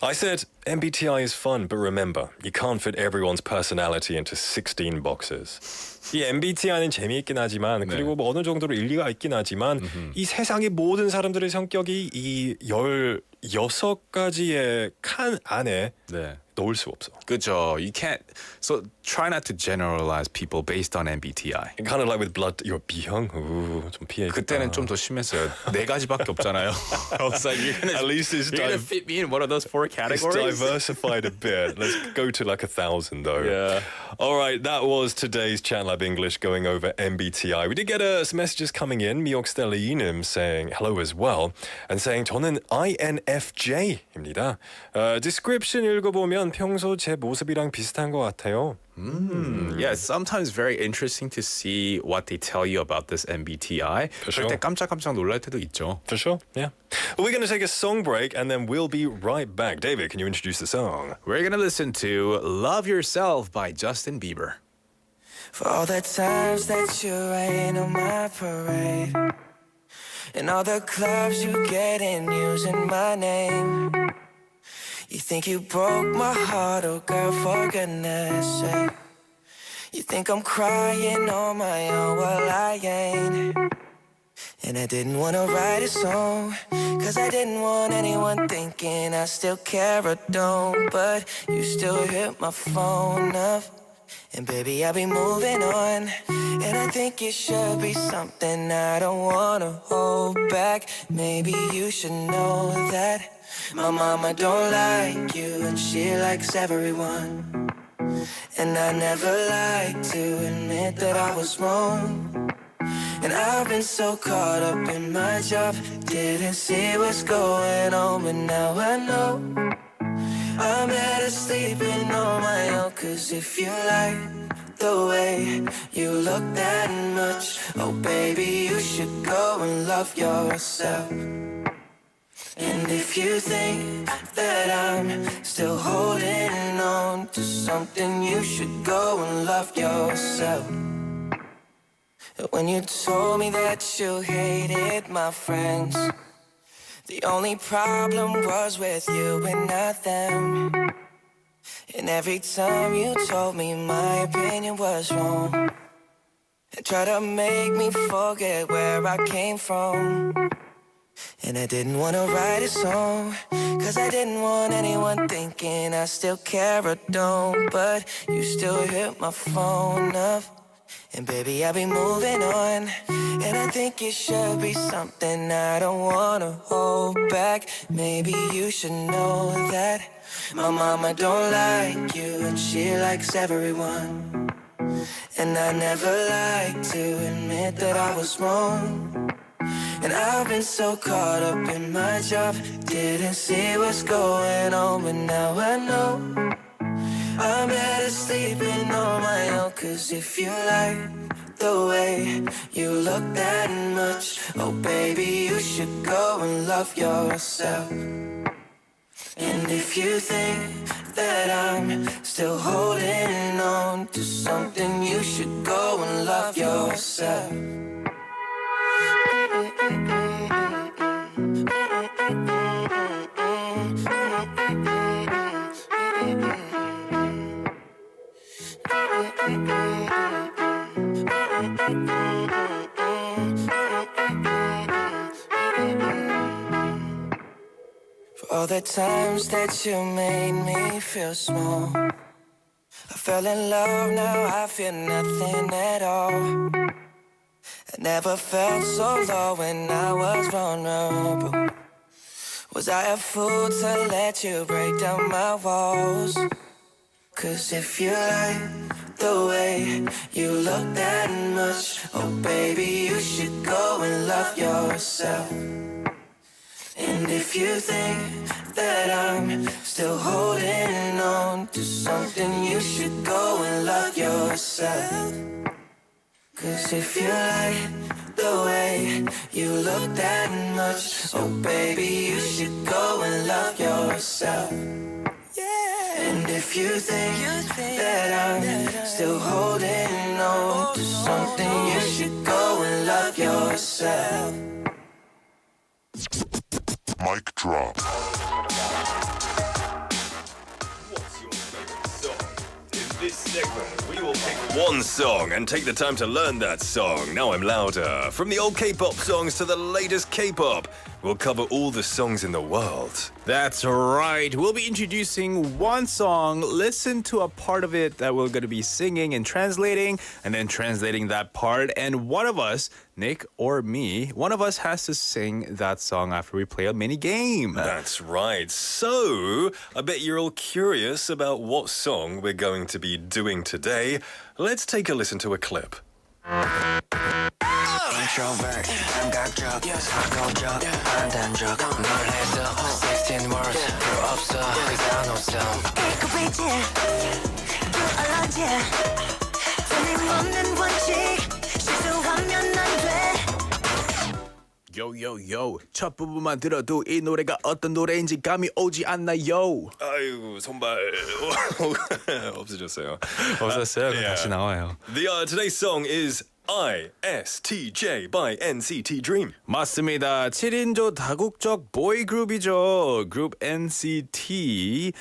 I said MBTI is fun, but remember, you can't fit everyone's personality into 16 boxes. 이 MBTI는 재미있긴 하지만 그리고 뭐 어느 정도로 일리가 있긴 하지만 이 세상의 모든 사람들의 성격이 이 16가지의 칸 안에 네. 넣을 수 없어. 그죠. You can't. So try not to generalize people based on MBTI. Kind of like with blood, your B형, 좀 피해. 그때는 좀 더 심했어요. 4가지밖에 없잖아요. I was like, At least it's you're gonna fit me in one of those 4 It's categories. diversified a bit. Let's go to like 1,000 though. Yeah. All right, that was today's Chat Lab English going over MBTI. We did get some messages coming in. 미옥스텔리님 saying hello as well and saying 저는 INFJ입니다. Description 읽어보면 평소 제 모습이랑 비슷한 것 같아요. Yeah, it's sometimes very interesting to see what they tell you about this MBTI. sure. 그럴 때 깜짝깜짝 놀랄 때도 있죠. For sure, yeah. Well, we're going to take a song break and then we'll be right back. David, can you introduce the song? We're gonna listen to "Love Yourself" by Justin Bieber. For all the times that you rain on my parade, and all the clubs you get in using my name. You think you broke my heart, oh girl, for goodness sake. You think I'm crying on my own, well I ain't. And I didn't wanna write a song, cause I didn't want anyone thinking I still care or don't. But you still hit my phone up, and baby I'll be moving on. And I think it should be something I don't wanna hold back. Maybe you should know that my mama don't like you, and she likes everyone. And I never like to admit that I was wrong. And I've been so caught up in my job, didn't see what's going on, but now I know I'm better sleeping on my own. Cause if you like the way you look that much, oh baby, you should go and love yourself. And if you think that I'm still holding on to something, you should go and love yourself. When you told me that you hated my friends, the only problem was with you and not them. And every time you told me my opinion was wrong, and tried to make me forget where I came from. And I didn't wanna write a song, cause I didn't want anyone thinking I still care or don't. But you still hit my phone up, and baby I'll be moving on. And I think it should be something I don't wanna hold back. Maybe you should know that my mama don't like you, and she likes everyone. And I never like to admit that I was wrong. And I've been so caught up in my job, didn't see what's going on, but now I know I'm better sleeping on my own. Cause if you like the way you look that much, oh baby, you should go and love yourself. And if you think that I'm still holding on to something, you should go and love yourself. For all the times that you made me feel small, I fell in love, now I feel nothing at all. I never felt so low when I was vulnerable. Was I a fool to let you break down my walls? Cause if you like the way you look that much, oh baby, you should go and love yourself. And if you think that I'm still holding on to something, you should go and love yourself. Cause if you like the way you look that much, oh baby, you should go and love yourself. And if you think that I'm still holding on to something, you should go and love yourself. Mic drop. What's your favorite song? In this segment, we will pick one song and take the time to learn that song. Now I'm louder. From the old K-pop songs to the latest K-pop, we'll cover all the songs in the world. That's right. We'll be introducing one song, listen to a part of it that we're going to be singing and translating, and then translating that part. And one of us, Nick or me, one of us has to sing that song after we play a mini game. That's right. So, I bet you're all curious about what song we're going to be doing today. Let's take a listen to a clip. Introvert, 감각적, 사고적, 판단적, 놀래서 16 words, 필요 없어, cause I know some. 일곱이지, 또 알아지, 틀림없는 원칙, 실수하면 안 돼. 요요요, 첫 부분만 들어도 이 노래가 어떤 노래인지 감이 오지 않나요? 아이고, 손발 없어졌어요. 없었어요. Yeah. 다시 나와요. Today's song is ISTJ by NCT Dream. 맞습니다. 7인조 다국적 보이 그룹이죠. 그룹 NCT.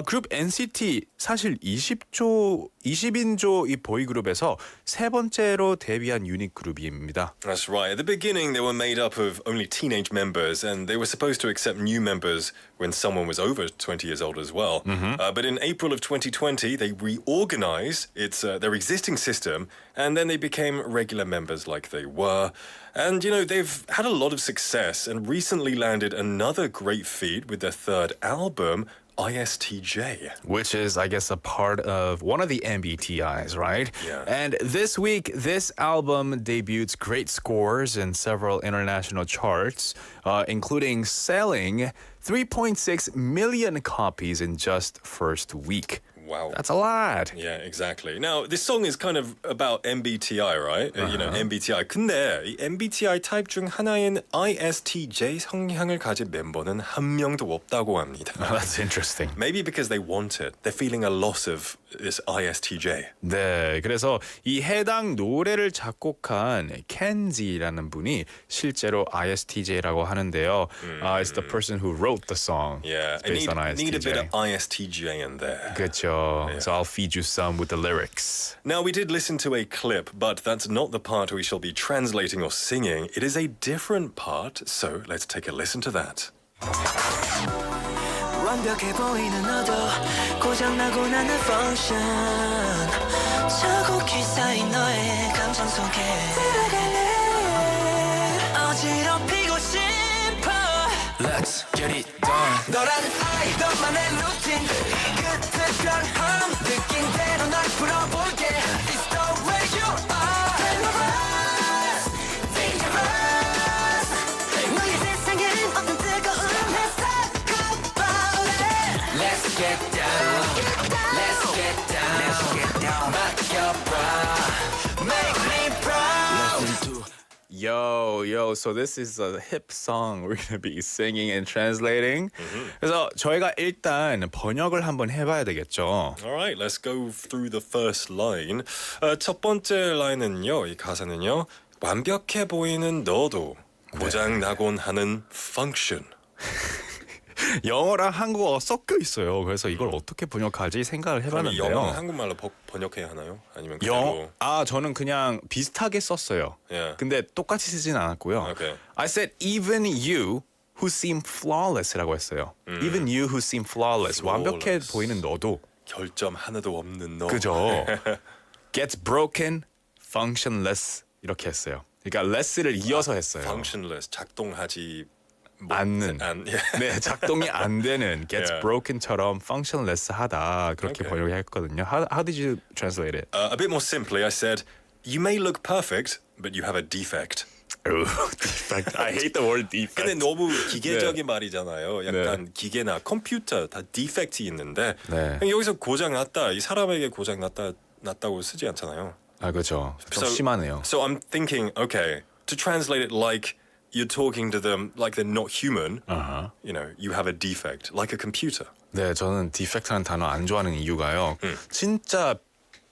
그룹 NCT 사실 20인조 이 보이 그룹에서 세 번째로 데뷔한 유닛 그룹입니다. That's right. At the beginning, they were made up of only teenage members, and they were supposed to accept new members when someone was over 20 years old as well. But in April of 2020, they reorganized their existing system, and then they became regular members like they were. And, you know, they've had a lot of success and recently landed another great feat with their third album, ISTJ. Which is, I guess, a part of one of the MBTIs, right? Yeah. And this week, this album debuts great scores in several international charts, including selling 3.6 million copies in just first week. Wow. That's a lot. Yeah, exactly. Now, this song is kind of about MBTI, right? You know, MBTI. 근데 이 MBTI 타입 중 하나인 ISTJ 성향을 가진 멤버는 한 명도 없다고 합니다. That's interesting. Maybe because they want it. They're feeling a loss of this ISTJ. 네, 그래서 이 해당 노래를 작곡한 켄지라는 분이 실제로 ISTJ라고 하는데요. It's the person who wrote the song. Yeah, It's based on ISTJ. need a bit of ISTJ in there. 그렇죠. So I'll feed you some with the lyrics. Now, we did listen to a clip, but that's not the part we shall be translating or singing. It is a different part, so let's take a listen to that. 완벽해 보이는 너도 고장나고 나는 function 차곡히 쌓인 너의 감정 속에 들어갈래 어지럽히고 싶어 Let's get it done 너란 I 너만의 루틴 끝에 변함 느낀 대로 날 풀어볼게 It's the way you are Dangerous Dangerous 너의 세상엔 어떤 뜨거운 햇살 Let's get down. Let's get down. Let's get down. 맡겨봐. Make me proud. Listen to. Yo, so this is a hip song we're going to be singing and translating. 그래서 저희가 일단 번역을 한번 해봐야 되겠죠. All right, let's go through the first line. 첫 번째 라인은요, 이 가사는요, 완벽해 보이는 너도 고장 나곤 하는 function. 영어랑 한국어가 섞여 있어요. 그래서 이걸 어떻게 번역하지 생각을 해봤는데요. 영어는 한국말로 번역해야 하나요? 아니면 그대로? 저는 그냥 비슷하게 썼어요. Yeah. 근데 똑같이 쓰진 않았고요. Okay. I said even you who seem flawless라고 했어요. Even you who seem flawless. 완벽해 보이는 너도. 결점 하나도 없는 너. 그죠? Gets broken, functionless 이렇게 했어요. 그러니까 less를 이어서 했어요. Functionless, 작동하지 않는. 네, 작동이 안 되는 gets Yeah. broken처럼 functionless하다 그렇게 Okay. 번역했거든요. How did you translate it? A bit more simply, I said, you may look perfect, but you have a defect. defect. I hate the word defect. 근데 너무 기계적인 말이잖아요. 약간 기계나 컴퓨터 다 디펙트가 있는데 네. 여기서 고장 났다. 이 사람에게 고장 났다고 쓰지 않잖아요. 아 그렇죠. 좀 심하네요. So I'm thinking, okay, to translate it like you're talking to them like they're not human. You know, you have a defect, like a computer. 네, 저는 defect라는 단어 안 좋아하는 이유가요. 진짜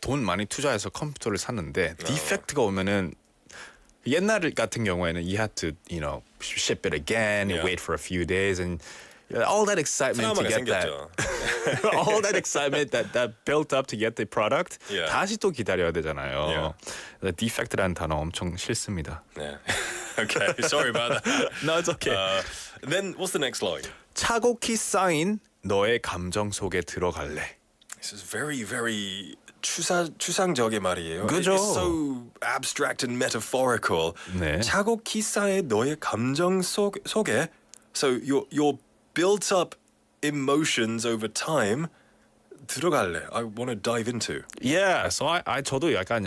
돈 많이 투자해서 컴퓨터를 샀는데 defect가 오면은 옛날 같은 경우에는 you had to, you know, ship it again, Yeah. wait for a few days, and all that excitement to 트라우마가 get 생겼죠. that, all that excitement that built up to get the product, Yeah. 다시 또 기다려야 되잖아요. Yeah. defect라는 단어 엄청 싫습니다. Yeah. Okay, sorry about that. No, it's okay. Then what's the next line? 차곡히 쌓인 너의 감정 속에 들어갈래. This is very, very 추상적인 말이에요. 그죠? It's so abstract and metaphorical. 네. 차곡히 쌓인 너의 감정 속에 so your built up emotions over time 들어갈래. I want to dive into. Yeah, so 저도 약간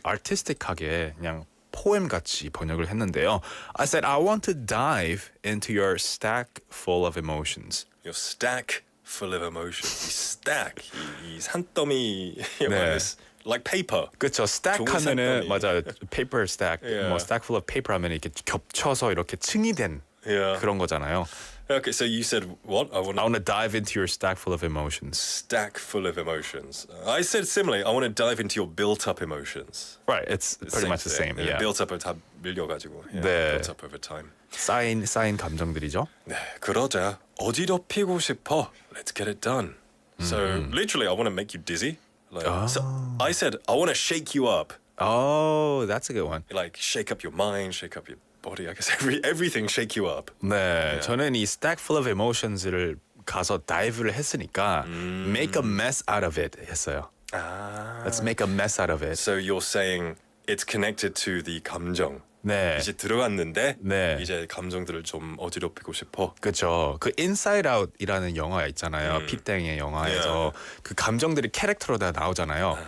artistic하게 그냥 포엠 같이 번역을 했는데요. I said I want to dive into your stack full of emotions. Your stack full of emotions. 이 stack, 이 산더미 네. like paper. 그렇죠. stack 종이 하면은 산더미. 맞아. paper stack, Yeah. 뭐 stack full of paper 하면 이렇게 겹쳐서 이렇게 층이 된 Yeah. 그런 거잖아요. Okay, so you said what? I want I want to dive into your stack full of emotions. stack full of emotions. I said similarly. I want to dive into your built-up emotions. Right, it's pretty much the same. Yeah. built-up을 다 밀려가지고. Yeah, 네. built up over time. 쌓인 감정들이죠. 네, 그러자 어지럽히고 싶어. Let's get it done. So literally, I want to make you dizzy. Like, so I said I want to shake you up. Oh, that's a good one. Like shake up your mind, shake up your body. I guess everything shake you up. 네, 저는 이 stack full of emotions를 가서 다이브를 했으니까 make a mess out of it 했어요. Let's make a mess out of it. So you're saying it's connected to the 감정. 네. 이제 들어갔는데 네. 이제 감정들을 좀 어지럽히고 싶어. 그렇죠. 그 Inside Out이라는 영화 있잖아요. 핏땡의 영화에서 그 감정들이 캐릭터로 다 나오잖아요.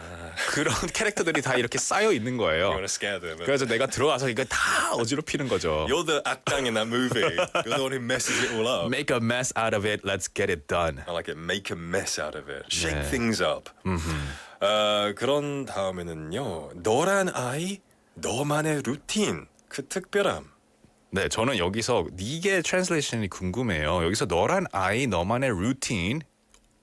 그런 캐릭터들이 다 이렇게 쌓여 있는 You 거예요. want to scare them. 그래서 내가 들어가서 이거 다 어지럽히는 거죠. You're the 악당 in that movie. You're the one who messes it all up. Make a mess out of it. Let's get it done. I like it. Make a mess out of it. Shake 네. things up. 그런 다음에는요. 너란 아이, 너만의 루틴, 그 특별함. 네, 저는 여기서 이게 트랜슬레이션이 궁금해요. 여기서 너란 아이, 너만의 루틴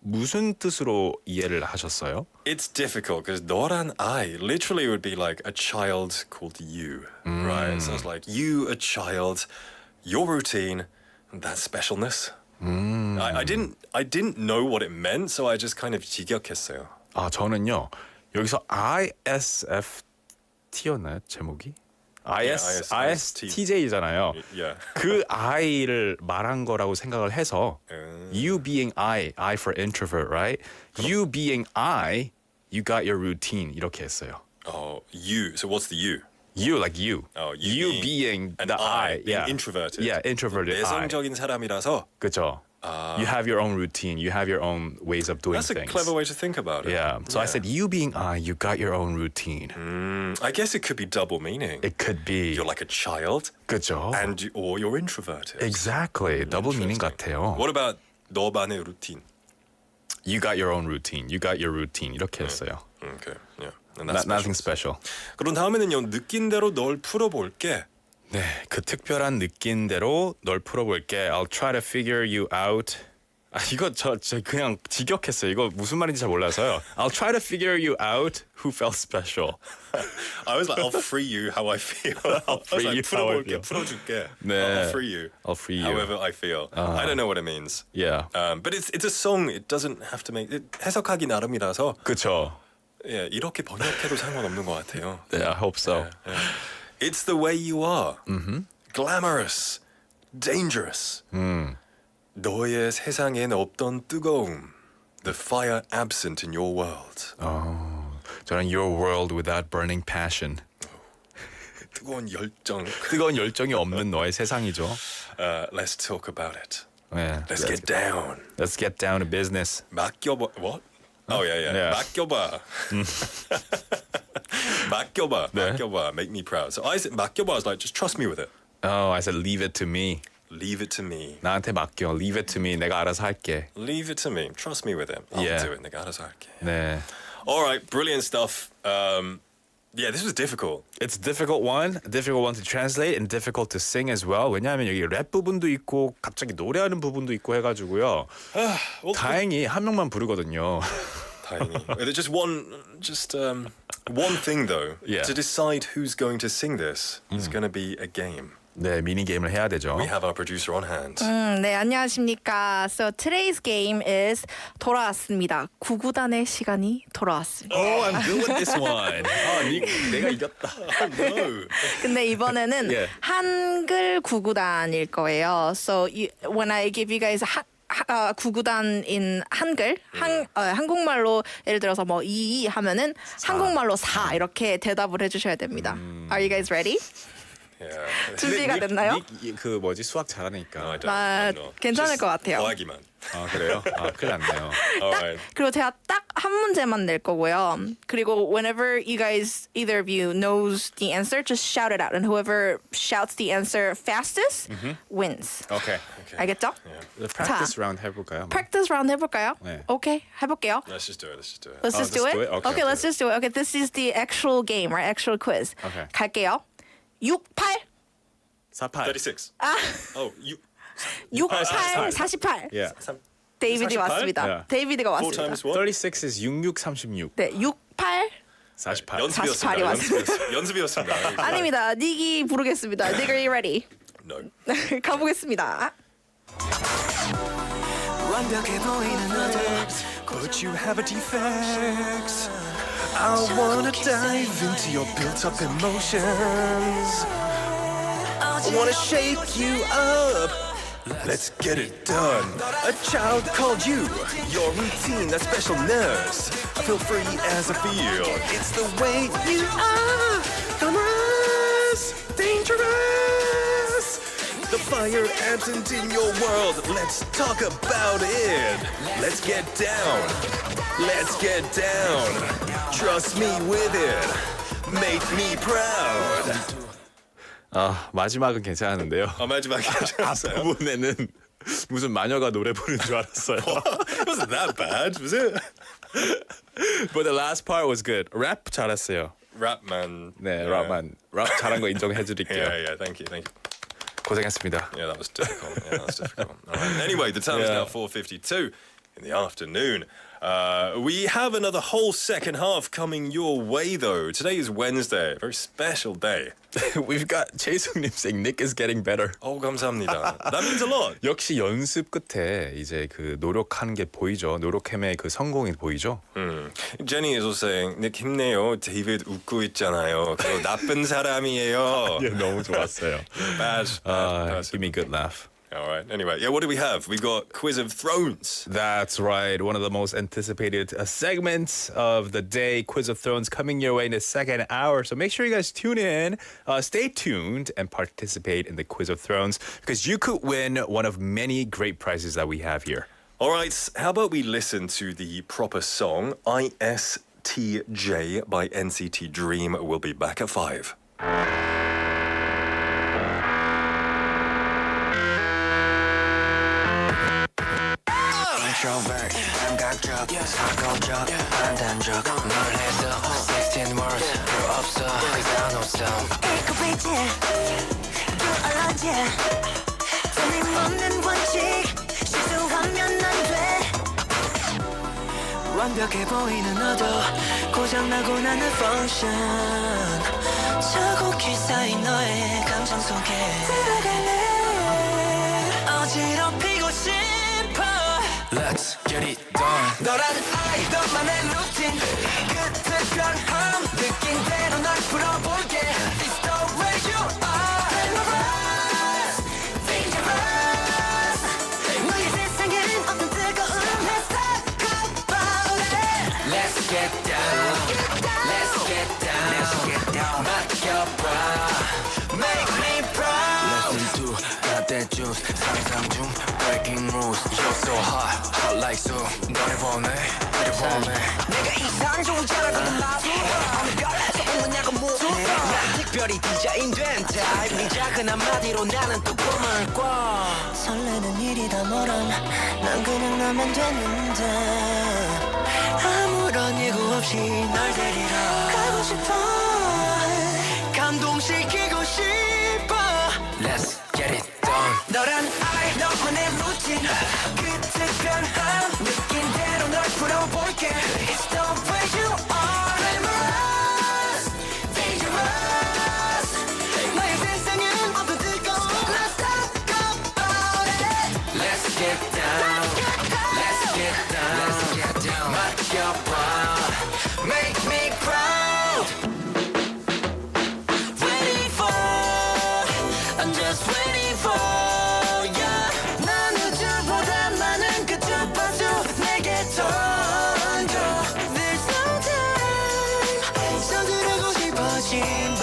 무슨 뜻으로 이해를 하셨어요? It's difficult because 너란 아이 literally would be like a child called you, right? So it's like you, a child, your routine, that specialness. I didn't know what it meant, so I just kind of 직역했어요. 아, 저는요. 여기서 ISFT였나요? 제목이? ISTJ잖아요. Yeah. 그 I를 말한 거라고 생각을 해서 you being I for introvert, right? You being I, you got your routine 이렇게 했어요. Oh, you. So what's the you? You like you. Oh, you being an the I. being Yeah. introverted. Yeah, introverted I. 내성적인 사람이라서. 그렇죠. You have your own routine. You have your own ways of doing That's things. a clever way to think about it. Yeah. So I said, you being I, you got your own routine. I guess it could be double meaning. It could be. You're like a child, 그죠? or you're introverted. Exactly. Double meaning 같아요. What about 너만의 루틴? You got your own routine. You got your routine. 이렇게 했어요. Okay, yeah. And that's Nothing special. special. 그럼 다음에는요. 느낀 대로 널 풀어볼게. 네, 그 특별한 느낀 대로 널 풀어볼게. I'll try to figure you out. 아, 이거 저 그냥 직역했어요. 이거 무슨 말인지 잘 몰라서요. I'll try to figure you out who felt special. I was like, I'll free you how I feel. I'll free you how I feel. 풀어줄게. 네. I'll free you. I'll free you. However I feel. I don't know what it means. Yeah. But it's a song. It doesn't have to make it. 해석하기 나름이라서. 그쵸. 예, 이렇게 번역해도 상관없는 것 같아요. Yeah, I hope so. 예. It's the way you are. Glamorous, dangerous. 너의 세상엔 없던 뜨거움. The fire absent in your world. 저는 your world without burning passion. 뜨거운 열정. 뜨거운 열정이 없는 너의 세상이죠. Let's talk about it. 네. Let's get down. Let's get down to business. 맡겨봐. What? Oh yeah. Yeah. 맡겨봐. 맡겨봐. 네. 맡겨봐. Make me proud. So I said 맡겨봐. I was like, just trust me with it. Oh, I said leave it to me. Leave it to me. 나한테 맡겨. Leave it to me. 내가 알아서 할게. Leave it to me. Trust me with it. I'll Yeah. do it. 내가 알아서 할게. 네. All right, brilliant stuff. Yeah, this was difficult. It's a difficult one to translate and difficult to sing as well. 왜냐하면 여기 랩 부분도 있고 갑자기 노래하는 부분도 있고 해가지고요. 다행히 한 명만 부르거든요. 다행히. There's just one thing though. Yeah. To decide who's going to sing this is going to be a game. 네, 미니 게임을 해야 되죠. We have our producer on hand. 네, 안녕하십니까. So today's game is 돌아왔습니다. 구구단의 시간이 돌아왔습니다. Oh, I'm good with this one. 내가 이겼다. No. 근데 이번에는 Yeah. 한글 구구단일 거예요. So when I give you guys 구구단 in 한글, 한국말로 예를 들어서 뭐 2 하면은 한국말로 4 이렇게 대답을 해주셔야 됩니다. Are you guys ready? Yeah. 준비가 됐나요? 그 뭐지 수학 잘하니까. No, I don't. 아, I'm not. 괜찮을 Just 것 같아요. 더하기만. 아 그래요? 아 큰일 났네요. All 딱 right. 그리고 제가 딱 한 문제만 낼 거고요. 그리고 whenever you guys, either of you knows the answer, just shout it out, and whoever shouts the answer fastest wins. Okay. 알겠죠? Practice round 해볼까요? Practice round 해볼까요? 네. 오케이, 해볼게요. Let's just do it. Let's just do it. Let's just do let's it. do it? Okay, Okay, let's just do it. Okay, this is the actual game, right? Actual quiz. Okay. 갈게요. 6, 8. 48. 36. Oh, you. 68, 48. Yeah. 데이비드 48? 맞습니다. Yeah. 데이비드가 Four 맞습니다. times what? 36 is 6636. 네, 68. 48. 연습이었습니다. 연습이었습니다. 아닙니다. 닉이 부르겠습니다. Nick, are you ready? No. 가보겠습니다. 완벽해 보이는 너들 But you have a defect. I wanna dive into your built-up emotions. I wanna shake you up. Let's get it done. A child called you. Your routine, that special nurse. I feel free as I feel. It's the way you are. Glamorous, dangerous. The fire absent in your world. Let's talk about it. Let's get down. Let's get down. Trust me with it. Make me proud. 마지막은 괜찮았는데요. 마지막에 앞부분에는 무슨 마녀가 노래 부르는 줄 알았어요. It wasn't that bad, was it? But the last part was good. 랩 잘했어요. Rapman. 네, 랩만. 랩 잘한 거 인정해드릴게요. Yeah, thank you. 고생했습니다. Yeah, that was difficult. All right. Anyway, the time is now 4:52 in the afternoon. We have another whole second half coming your way, though. Today is Wednesday, a very special day. We've got 재승님 saying Nick is getting better. 감사합니다. That means a lot. 역시 연습 끝에 이제 그 노력하는 게 보이죠. 노력함의 그 성공이 보이죠. Jenny is also saying, Nick 힘내요. David 웃고 있잖아요. 그거 나쁜 사람이에요. 예, 너무 좋았어요. Bad person. Give me a good laugh. All right. Anyway, what do we have? We've got Quiz of Thrones. That's right. One of the most anticipated segments of the day, Quiz of Thrones, coming your way in the second hour. So make sure you guys tune in, stay tuned, and participate in the Quiz of Thrones because you could win one of many great prizes that we have here. All right. How about we listen to the proper song, ISTJ by NCT Dream. We'll be back at 5. introvert 감각적 사고적 판단적 널 해서 16 words 필요 없어 cause I know some 일곱이지 또 알아지 틀림없는 원칙 실수하면 안돼 완벽해 보이는 너도 고장나고 나는 function 저곡히 쌓인 너의 감정 속에 들어갈래 어지럽히고 싶어 Let's get it done 너란 I 너만의 루틴 끝에 변함 느낀 대로 널 풀어볼게 It's the way you are Glamorous, dangerous 너의 세상에는 없는 뜨거운 Let's talk about it Let's get down Let's get down Let's get down 맡겨봐 Make me proud Listen to got that juice 상상 중 breaking rules You're so hot, hot like soup 너를 보내, 너를 보내 내가 이상종자라거든 마수 어느 별에서 온 거냐고 묻어 난 특별히 디자인된 타입 네 작은 한마디로 나는 또 꿈을 꿔 설레는 일이 다 너란 난 그냥 나면 됐는데 아무런 예고 없이 널 데리러 가고 싶어 감동시키고 싶어 Let's get it done 너란 I 너만의 루틴 끝에 변함 느낀 대로 널 풀어볼게 It's the way you are Glamorous, dangerous 너의 세상은 없던 뜨거운 Let's talk about it Let's get down Let's get down Let's get down 맡겨봐 Make me proud Waiting for I'm just waiting for yeah 난 우주보다 많은 그 주파수 내게 던져 There's no time 서두르고 싶어진 밤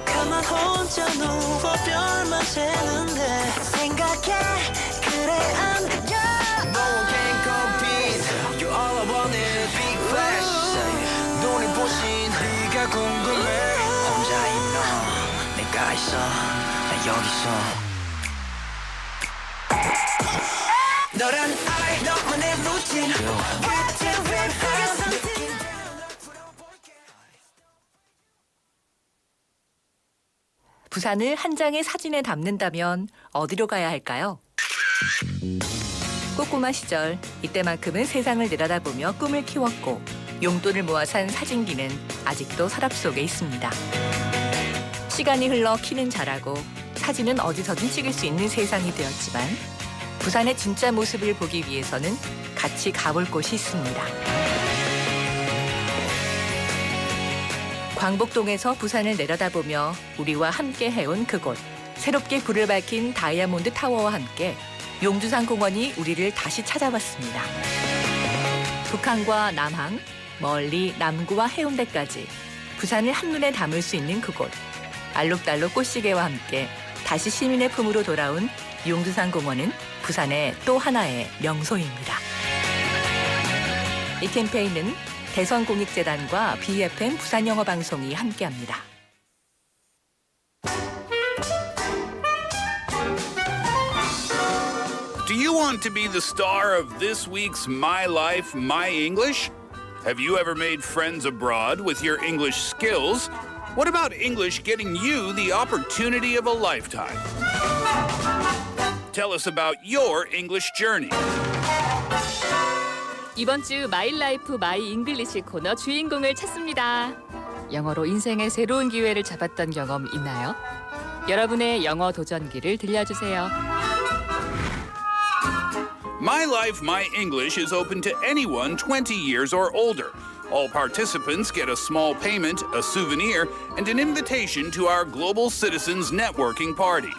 가만 혼자 누워 별만 새는데 생각해 그래 안겨 No one can compete You all I want is big flash 눈이 부신 네가 궁금해 혼자인 너 내가 있어 나 여기 있어 너란 I 너만의 루틴 끝에 변함 느낀 대로 널 풀어볼게 부산을 한 장의 사진에 담는다면 어디로 가야 할까요? 꼬꼬마 시절 이때만큼은 세상을 내려다보며 꿈을 키웠고 용돈을 모아 산 사진기는 아직도 서랍 속에 있습니다. 시간이 흘러 키는 자라고 사진은 어디서든 찍을 수 있는 세상이 되었지만 부산의 진짜 모습을 보기 위해서는 같이 가볼 곳이 있습니다. 광복동에서 부산을 내려다보며 우리와 함께 해온 그곳. 새롭게 불을 밝힌 다이아몬드 타워와 함께 용두산 공원이 우리를 다시 찾아왔습니다. 북한과 남항, 멀리 남구와 해운대까지 부산을 한눈에 담을 수 있는 그곳. 알록달록 꽃시계와 함께 다시 시민의 품으로 돌아온 용두산 공원은 부산의 또 하나의 명소입니다. 이 캠페인은 대선공익재단과 BFM 부산영어방송이 함께합니다. Do you want to be the star of this week's My Life, My English? Have you ever made friends abroad with your English skills? What about English getting you the opportunity of a lifetime? Tell us about your English journey. 이번 주 마이 라이프 마이 잉글리시 코너 주인공을 찾습니다. 영어로 인생의 새로운 기회를 잡았던 경험 있나요? 여러분의 영어 도전기를 들려주세요. My Life, My English is open to anyone 20 years or older. All participants get a small payment, a souvenir, and an invitation to our Global Citizens Networking Party.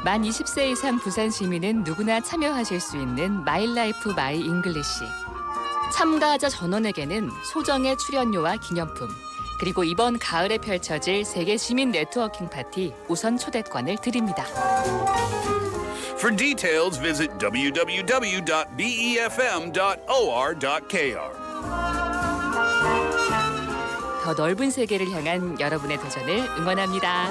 만 20세 이상 부산 시민은 누구나 참여하실 수 있는 마이 라이프 마이 잉글리시. 참가자 전원에게는 소정의 출연료와 기념품, 그리고 이번 가을에 펼쳐질 세계 시민 네트워킹 파티 우선 초대권을 드립니다. For details, visit www.befm.or.kr. 더 넓은 세계를 향한 여러분의 도전을 응원합니다.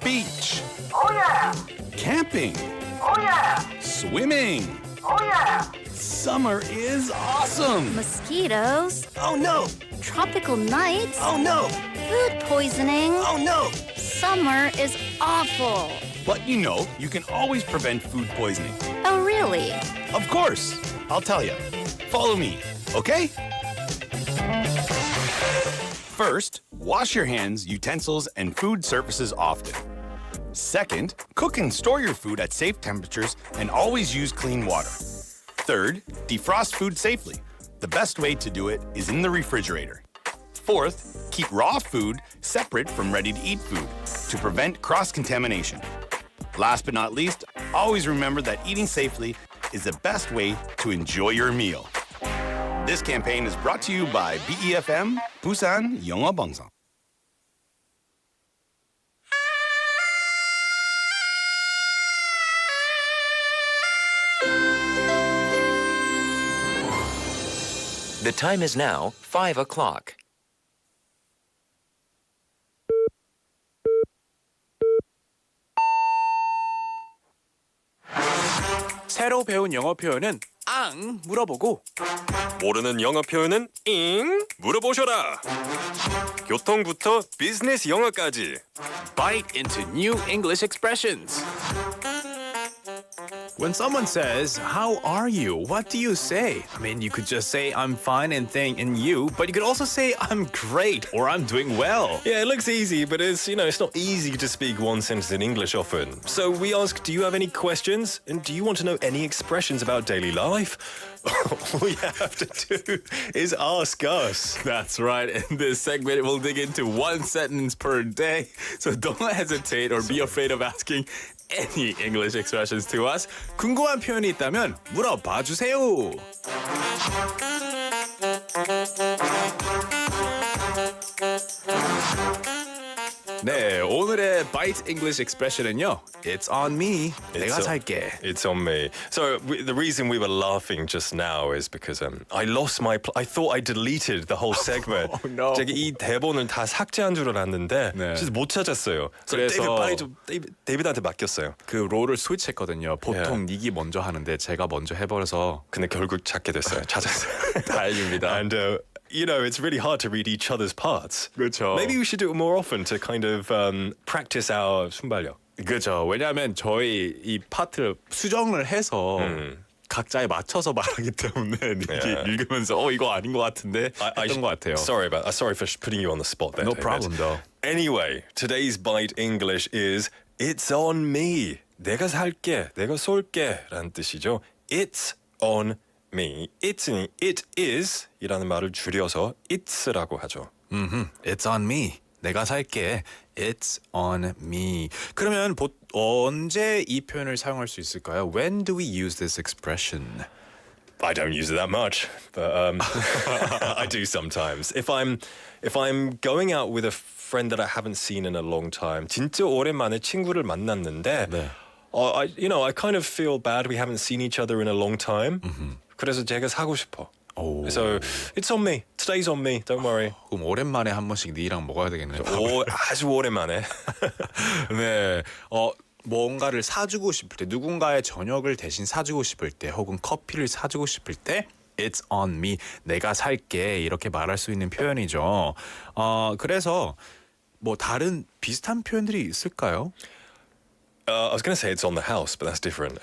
Beach. Oh yeah! Camping. Oh yeah! Swimming. Oh yeah! Summer is awesome. Mosquitoes, Oh no. tropical nights, Oh no. food poisoning. Oh no. Summer is awful. But you know, you can always prevent food poisoning. Oh, really? Of course. I'll tell you. Follow me, okay? First, wash your hands, utensils, and food surfaces often. Second, cook and store your food at safe temperatures and always use clean water. Third, defrost food safely. The best way to do it is in the refrigerator. Fourth, keep raw food separate from ready-to-eat food to prevent cross-contamination. Last but not least, always remember that eating safely is the best way to enjoy your meal. This campaign is brought to you by BEFM, Busan 영어방송. The time is now 5 o'clock. 새로 배운 영어 표현은 앙 물어보고 모르는 영어 표현은 잉 물어보셔라. 교통부터 비즈니스 영어까지. bite into new English expressions. When someone says, "How are you?" What do you say? I mean, you could just say, "I'm fine," and you, but you could also say, "I'm great," or "I'm doing well." Yeah, it looks easy, but it's not easy to speak one sentence in English often. So we ask, do you have any questions? And do you want to know any expressions about daily life? All you have to do is ask us. That's right. In this segment, we'll dig into one sentence per day. So don't hesitate or be afraid of asking any English expressions to us. 궁금한 표현이 있다면 물어봐 주세요. 네, 오늘의 Bite English expression은요. It's on me. 내가 살게. It's on me. So the reason we were laughing just now is because I lost my. I thought I deleted the whole segment. Oh, no. 제가 이 대본을 다 삭제한 줄 알았는데 네. 진짜 못 찾았어요. 그래서 빨리 좀 데이비드한테 맡겼어요. 그 롤을 스위치했거든요. 보통 닉이 먼저 하는데 제가 먼저 해버려서 근데 결국 찾게 됐어요. 찾았어요. 다행입니다. And you know, it's really hard to read each other's parts. 그렇죠. Maybe we should do it more often to kind of practice our 순발력. 그렇죠. 왜냐하면 저희 이 파트를 수정을 해서 각자에 맞춰서 말하기 때문에 읽으면서 이거 아닌 것 같은데 했던 것 같아요. Sorry for putting you on the spot there. No David. problem though. Anyway, today's bite English is It's on me. 내가 살게, 내가 쏠게 라는 뜻이죠. It's on me. It is 이라는 말을 줄여서 It's라고 하죠. It's on me. 내가 살게. It's on me. 그러면 언제 이 표현을 사용할 수 있을까요? When do we use this expression? I don't use it that much, but I do sometimes. If I'm going out with a friend that I haven't seen in a long time, 진짜 오랜만에 친구를 만났는데, I kind of feel bad we haven't seen each other in a long time. 그래서 제가 사고 싶어. So it's on me. Today's on me. Don't worry. 그럼 오랜만에 한 번씩 니랑 먹어야 되겠네요. 아주 오랜만에. 네. 뭔가를 사주고 싶을 때 누군가의 저녁을 대신 사주고 싶을 때 혹은 커피를 사주고 싶을 때 It's on me. 내가 살게 이렇게 말할 수 있는 표현이죠. 그래서 뭐 다른 비슷한 표현들이 있을까요? I was going to say it's on the house, but that's different.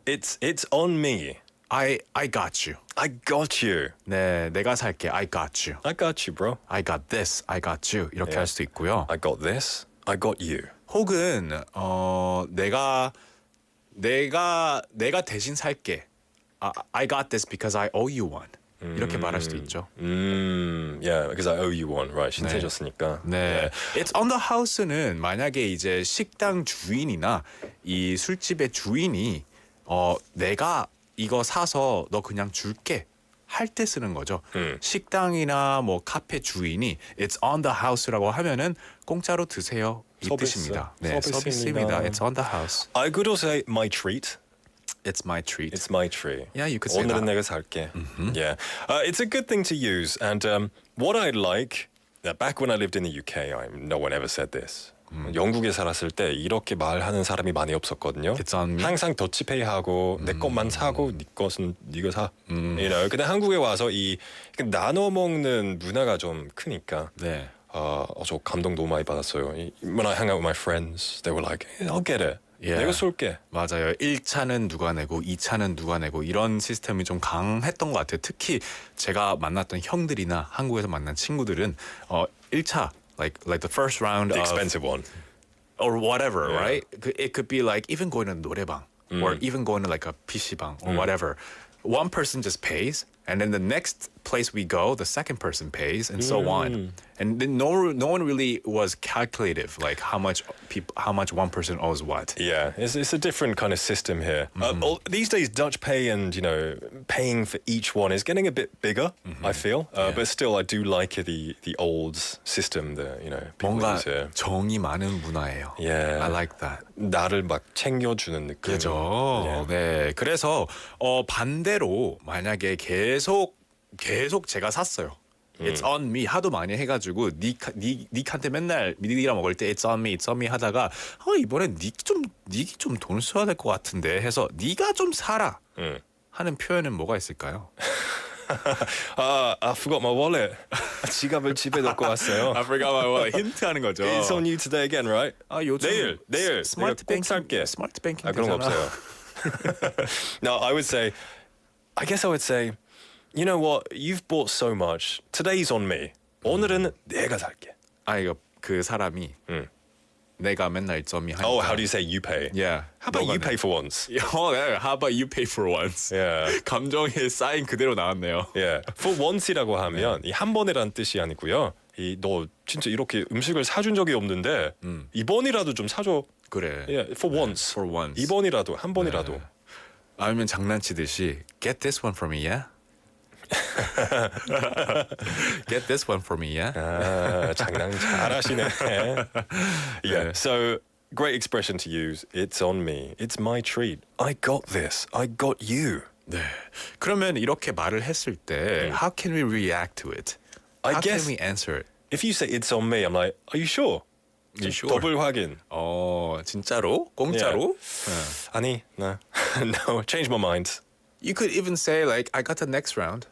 It's on me. I got you. I got you. 네, 내가 살게. I got you. I got you, bro. I got this. I got you. 이렇게 할 수도 있고요. I got this. I got you. 혹은 내가 대신 살게. I got this because I owe you one. 이렇게 말할 수도 있죠. Yeah, because I owe you one. Right, 신세졌으니까. 네. It's on the house는 만약에 이제 식당 주인이나 이 술집의 주인이 내가 이거 사서 너 그냥 줄게 할 때 쓰는 거죠. 식당이나 뭐 카페 주인이 It's on the house라고 하면은 공짜로 드세요 이 서비스. 뜻입니다. 네, 서비스입니다. It's on the house. I could also say my treat. It's my treat. It's my treat. Yeah, you could say 오늘은 that. 내가 살게. Yeah, it's a good thing to use. And what I like, back when I lived in the UK, no one ever said this. 영국에 살았을 때 이렇게 말하는 사람이 많이 없었거든요. It's on me. 항상 더치페이하고 내 것만 사고 네 것은 네가 사. You know, 근데 한국에 와서 이 나눠 먹는 문화가 좀 크니까. 네. 저 감동 너무 많이 받았어요. When I hang out with my friends, they were like, I'll get it. Yeah. 내가 쏠게. 맞아요. 1차는 누가 내고 2차는 누가 내고 이런 시스템이 좀 강했던 것 같아요. 특히 제가 만났던 형들이나 한국에서 만난 친구들은 1차 like the first round The expensive one. or whatever, Yeah. right? It could be like even going to 노래방 or even going to like a PC방 or whatever. One person just pays and then the next place we go, the second person pays and so on. And then no one really was calculative like how much one person owes what. Yeah, it's a different kind of system here. These days, Dutch pay and paying for each one is getting a bit bigger. I feel, but still, I do like the old system. People 뭔가 use here. 정이 많은 문화예요. Yeah. I like that. 나를 막 챙겨주는 느낌. 그죠. 네. 그래서 반대로 만약에 계속 제가 샀어요. It's on me 하도 많이 해가지고 닉한테 맨날 니랑 먹을 때 It's on me 하다가 이번엔 닉이 좀 돈을 써야 될 것 같은데 해서 니가 좀 사라 하는 표현은 뭐가 있을까요? I forgot my wallet. 지갑을 집에 놓고 왔어요. I forgot my wallet. 힌트하는 거죠. It's on you today again, right? 요즘 내일 스마트 꼭 살게. 스마트 뱅킹 그런 거 없어요. No, I would say you know what? You've bought so much. Today's on me. 오늘은 내가 살게. 이거 그 사람이 내가 맨날 점이 하니까. Oh, how do you say you pay? Yeah. How about you pay for once? How about you pay for once? Yeah. 감정의 사인 그대로 나왔네요. Yeah. For once이라고 하면 이 한 번이라는 뜻이 아니고요. 너 진짜 이렇게 음식을 사준 적이 없는데 이번이라도 좀 사줘. 그래. Yeah. For once. For once. 이번이라도 한 번이라도. 아니면 장난치듯이 Get this one for me, yeah? Get this one for me, yeah? 장난 잘하시네. Yeah. So great expression to use. It's on me. It's my treat. I got this. I got you. 네. 그러면 이렇게 말을 했을 때 how can we react to it? How guess can we answer it? if you say it's on me, I'm like, are you sure? You sure? 더블 확인. 진짜로? 공짜로? 아니, no. No, change my mind. You could even say like I got the next round.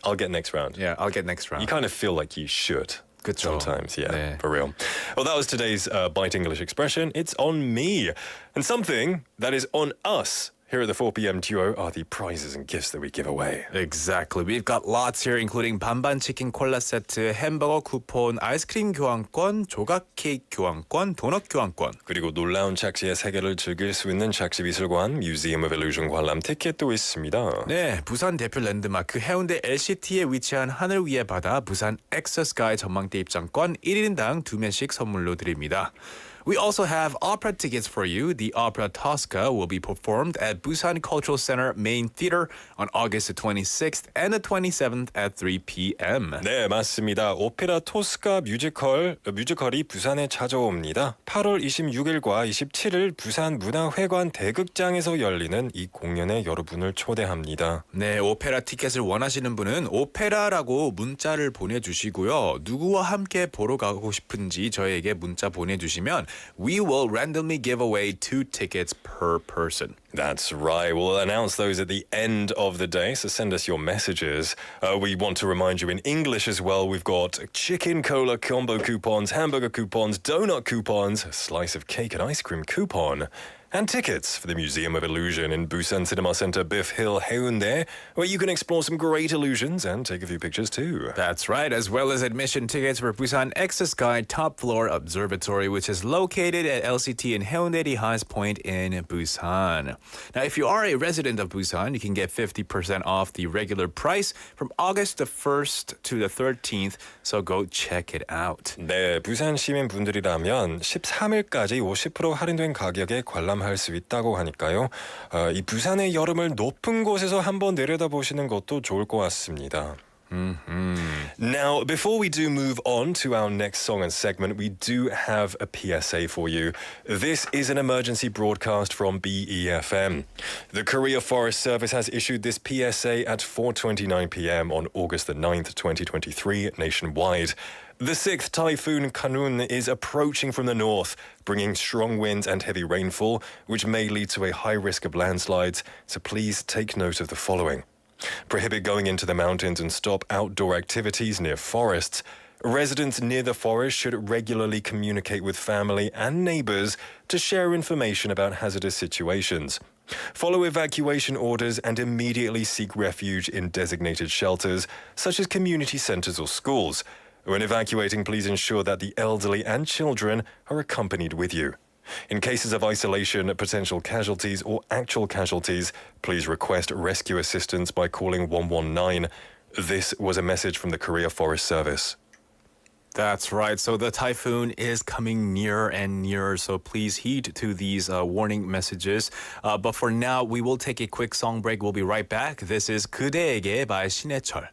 I'll get next round. Yeah, I'll get next round. You kind of feel like you should. 그쵸. Sometimes, yeah, 네. for real. Well, that was today's Bite English expression. It's on me. And something that is on us here at the 4pm duo are the prizes and gifts that we give away. Exactly. We've got lots here, including 반반 치킨 콜라 세트, 햄버거 쿠폰, 아이스크림 교환권, 조각 케이크 교환권, 도넛 교환권. 그리고 놀라운 착지의 세계를 즐길 수 있는 착지미술관 Museum of Illusion 관람 티켓도 있습니다. 네, 부산 대표 랜드마크 해운대 LCT에 위치한 하늘 위의 바다 부산 엑서스카이 전망대 입장권 1인당 2면씩 선물로 드립니다. We also have opera tickets for you. The opera Tosca will be performed at Busan Cultural Center Main Theater on August the 26th and the 27th at 3 p.m. 네, 맞습니다. 오페라 토스카 뮤지컬이 부산에 찾아옵니다. 8월 26일과 27일 부산 문화회관 대극장에서 열리는 이 공연에 여러분을 초대합니다. 네, 오페라 티켓을 원하시는 분은 오페라라고 문자를 보내주시고요. 누구와 함께 보러 가고 싶은지 저희에게 문자 보내주시면 we will randomly give away 2 tickets per person. That's right. We'll announce those at the end of the day, so send us your messages. We want to remind you in English as well, we've got chicken cola combo coupons, hamburger coupons, donut coupons, a slice of cake and ice cream coupon, and tickets for the Museum of Illusion in Busan Cinema Center, Biff Hill, Haeundae, where you can explore some great illusions and take a few pictures too. That's right, as well as admission tickets for Busan Exosky Top Floor Observatory, which is located at LCT in Haeundae, the highest point in Busan. Now, if you are a resident of Busan, you can get 50% off the regular price from August the 1st to the 13th, so go check it out. 네, 부산 시민분들이라면 13일까지 50% 할인된 가격에 관람할 수 있다고 하니까요. 이 부산의 여름을 높은 곳에서 한번 내려다보시는 것도 좋을 것 같습니다. Now, before we do move on to our next song and segment, we do have a PSA for you. This is an emergency broadcast from BEFM. The Korea Forest Service has issued this PSA at 4:29 p.m. on August the 9th, 2023, nationwide. The 6th typhoon Kanun is approaching from the north, bringing strong winds and heavy rainfall, which may lead to a high risk of landslides, so please take note of the following. Prohibit going into the mountains and stop outdoor activities near forests. Residents near the forest should regularly communicate with family and neighbors to share information about hazardous situations. Follow evacuation orders and immediately seek refuge in designated shelters, such as community centers or schools. When evacuating, please ensure that the elderly and children are accompanied with you. In cases of isolation, potential casualties, or actual casualties, please request rescue assistance by calling 119. This was a message from the Korea Forest Service. That's right. So the typhoon is coming nearer and nearer. So please heed to these warning messages. But for now, we will take a quick song break. We'll be right back. This is 그대에게 by 신해철.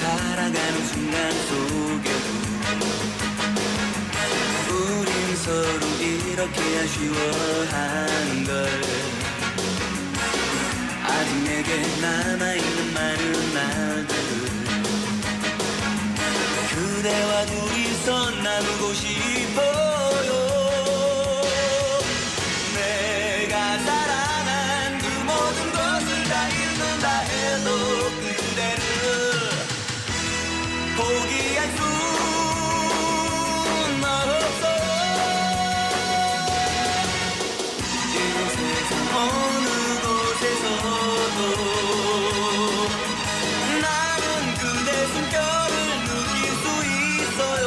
살아가는 순간 속에도 우린 서로 이렇게 아쉬워하는 걸 아직 내게 남아있는 많은 말들 그대와 둘이서 나누고 싶어요 내가 사랑한 그 모든 것을 다 잃는다 해도 그대를 포기할 순 없어 이 세상 어느 곳에서도 나는 그대 숨결을 느낄 수 있어요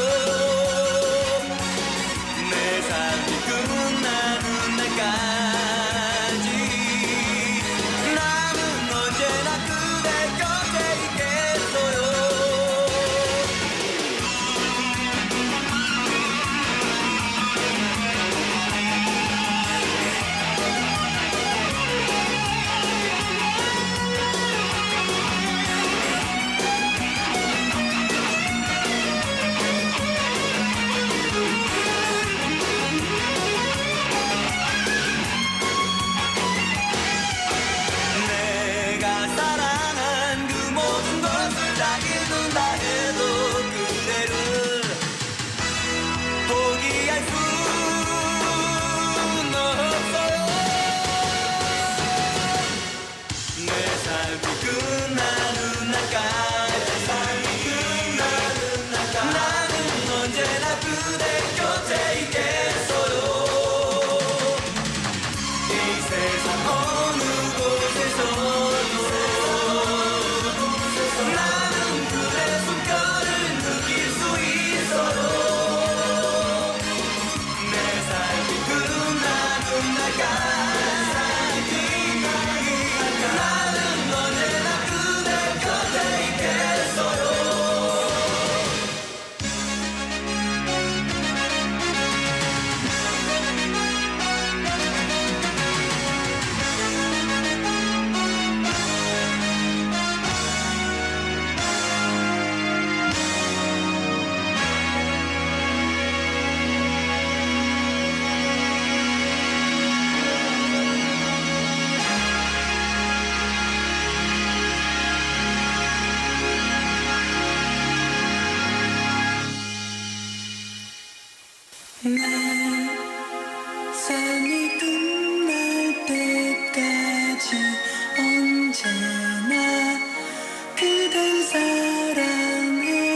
삶이 끝날 때까지 언제나 그댈 사랑해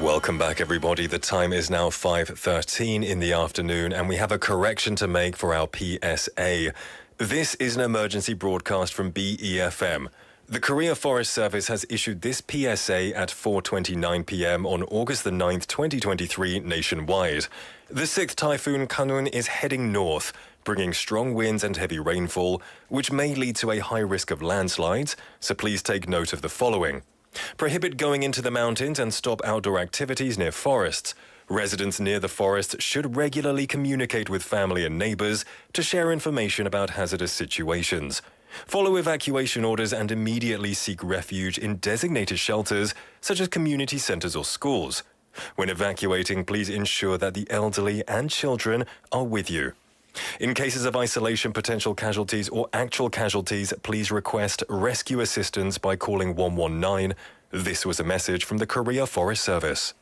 Welcome back, everybody. The time is now 5:13 in the afternoon, and we have a correction to make for our PSA. This is an emergency broadcast from BEFM. The Korea Forest Service has issued this PSA at 4:29 p.m. on August the 9th, 2023, nationwide. The sixth typhoon Kanun is heading north, bringing strong winds and heavy rainfall, which may lead to a high risk of landslides, so please take note of the following. Prohibit going into the mountains and stop outdoor activities near forests. Residents near the forest should regularly communicate with family and neighbors to share information about hazardous situations. Follow evacuation orders and immediately seek refuge in designated shelters, such as community centers or schools. When evacuating, please ensure that the elderly and children are with you. In cases of isolation, potential casualties, or actual casualties, please request rescue assistance by calling 119. This was a message from the Korea Forest Service.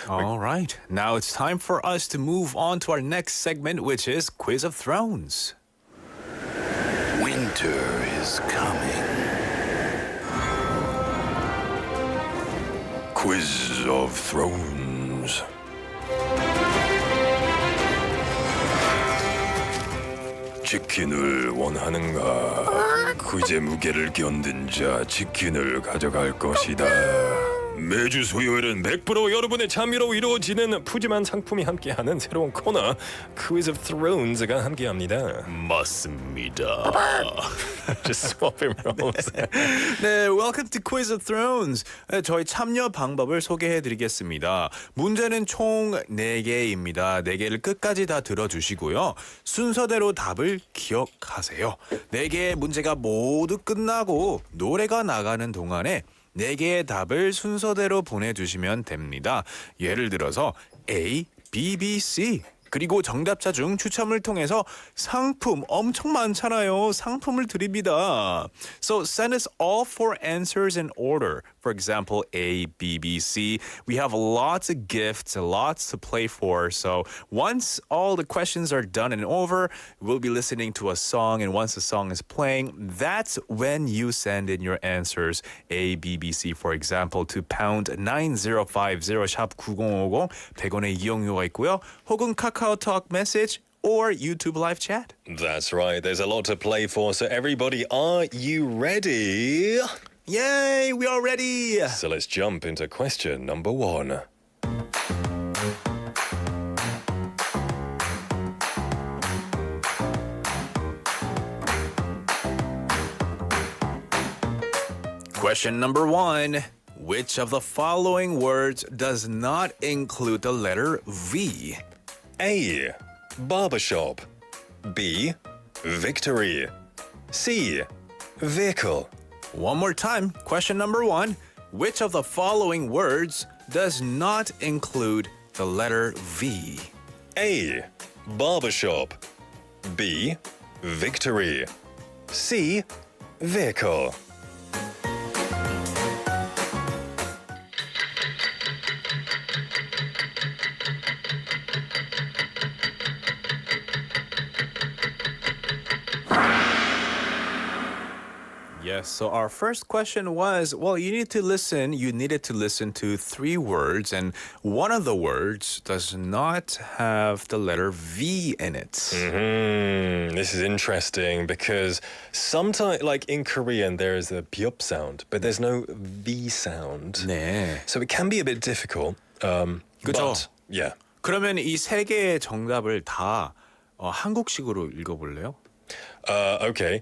All right. Now it's time for us to move on to our next segment, which is Quiz of Thrones. Winter is coming. Quiz of Thrones. 치킨을 원하는가? 그제 무게를 견딘 자 치킨을 가져갈 것이다. 매주 수요일은 100% 여러분의 참여로 이루어지는 푸짐한 상품이 함께하는 새로운 코너 Quiz of Thrones가 함께합니다. 맞습니다. Just swapping roles. 네, welcome to Quiz of Thrones. 저희 참여 방법을 소개해드리겠습니다. 문제는 총 4개입니다. 4개를 끝까지 다 들어주시고요. 순서대로 답을 기억하세요. 4개의 문제가 모두 끝나고 노래가 나가는 동안에 4개의 답을 순서대로 보내주시면 됩니다. 예를 들어서 A, B, B, C. 그리고 정답자 중 추첨을 통해서 상품 엄청 많잖아요. 상품을 드립니다. So send us all 4 answers in order. For example, A, B, B, C. We have lots of gifts, lots to play for. So once all the questions are done and over, we'll be listening to a song. And once the song is playing, that's when you send in your answers. A, B, B, C, for example, to pound 9050 샵 9050 100원의 이용료가 있고요. 혹은 KakaoTalk message or YouTube live chat. That's right. There's a lot to play for. So everybody, are you ready? Yay, we are ready. So let's jump into question number 1. Question number 1. Which of the following words does not include the letter V? A. Barbershop. B. Victory. C. Vehicle. One more time. Question number 1. Which of the following words does not include the letter V? A. Barbershop. B. Victory. C. Vehicle. Yes, so our first question was, well, you needed to listen to 3 words, and one of the words does not have the letter V in it. This is interesting because sometimes, like in Korean, there is a biop sound, but there's no V sound. 네. So it can be a bit difficult. 그죠? But, yeah. 그러면 이 3개의 정답을 다 한국식으로 읽어볼래요? Okay.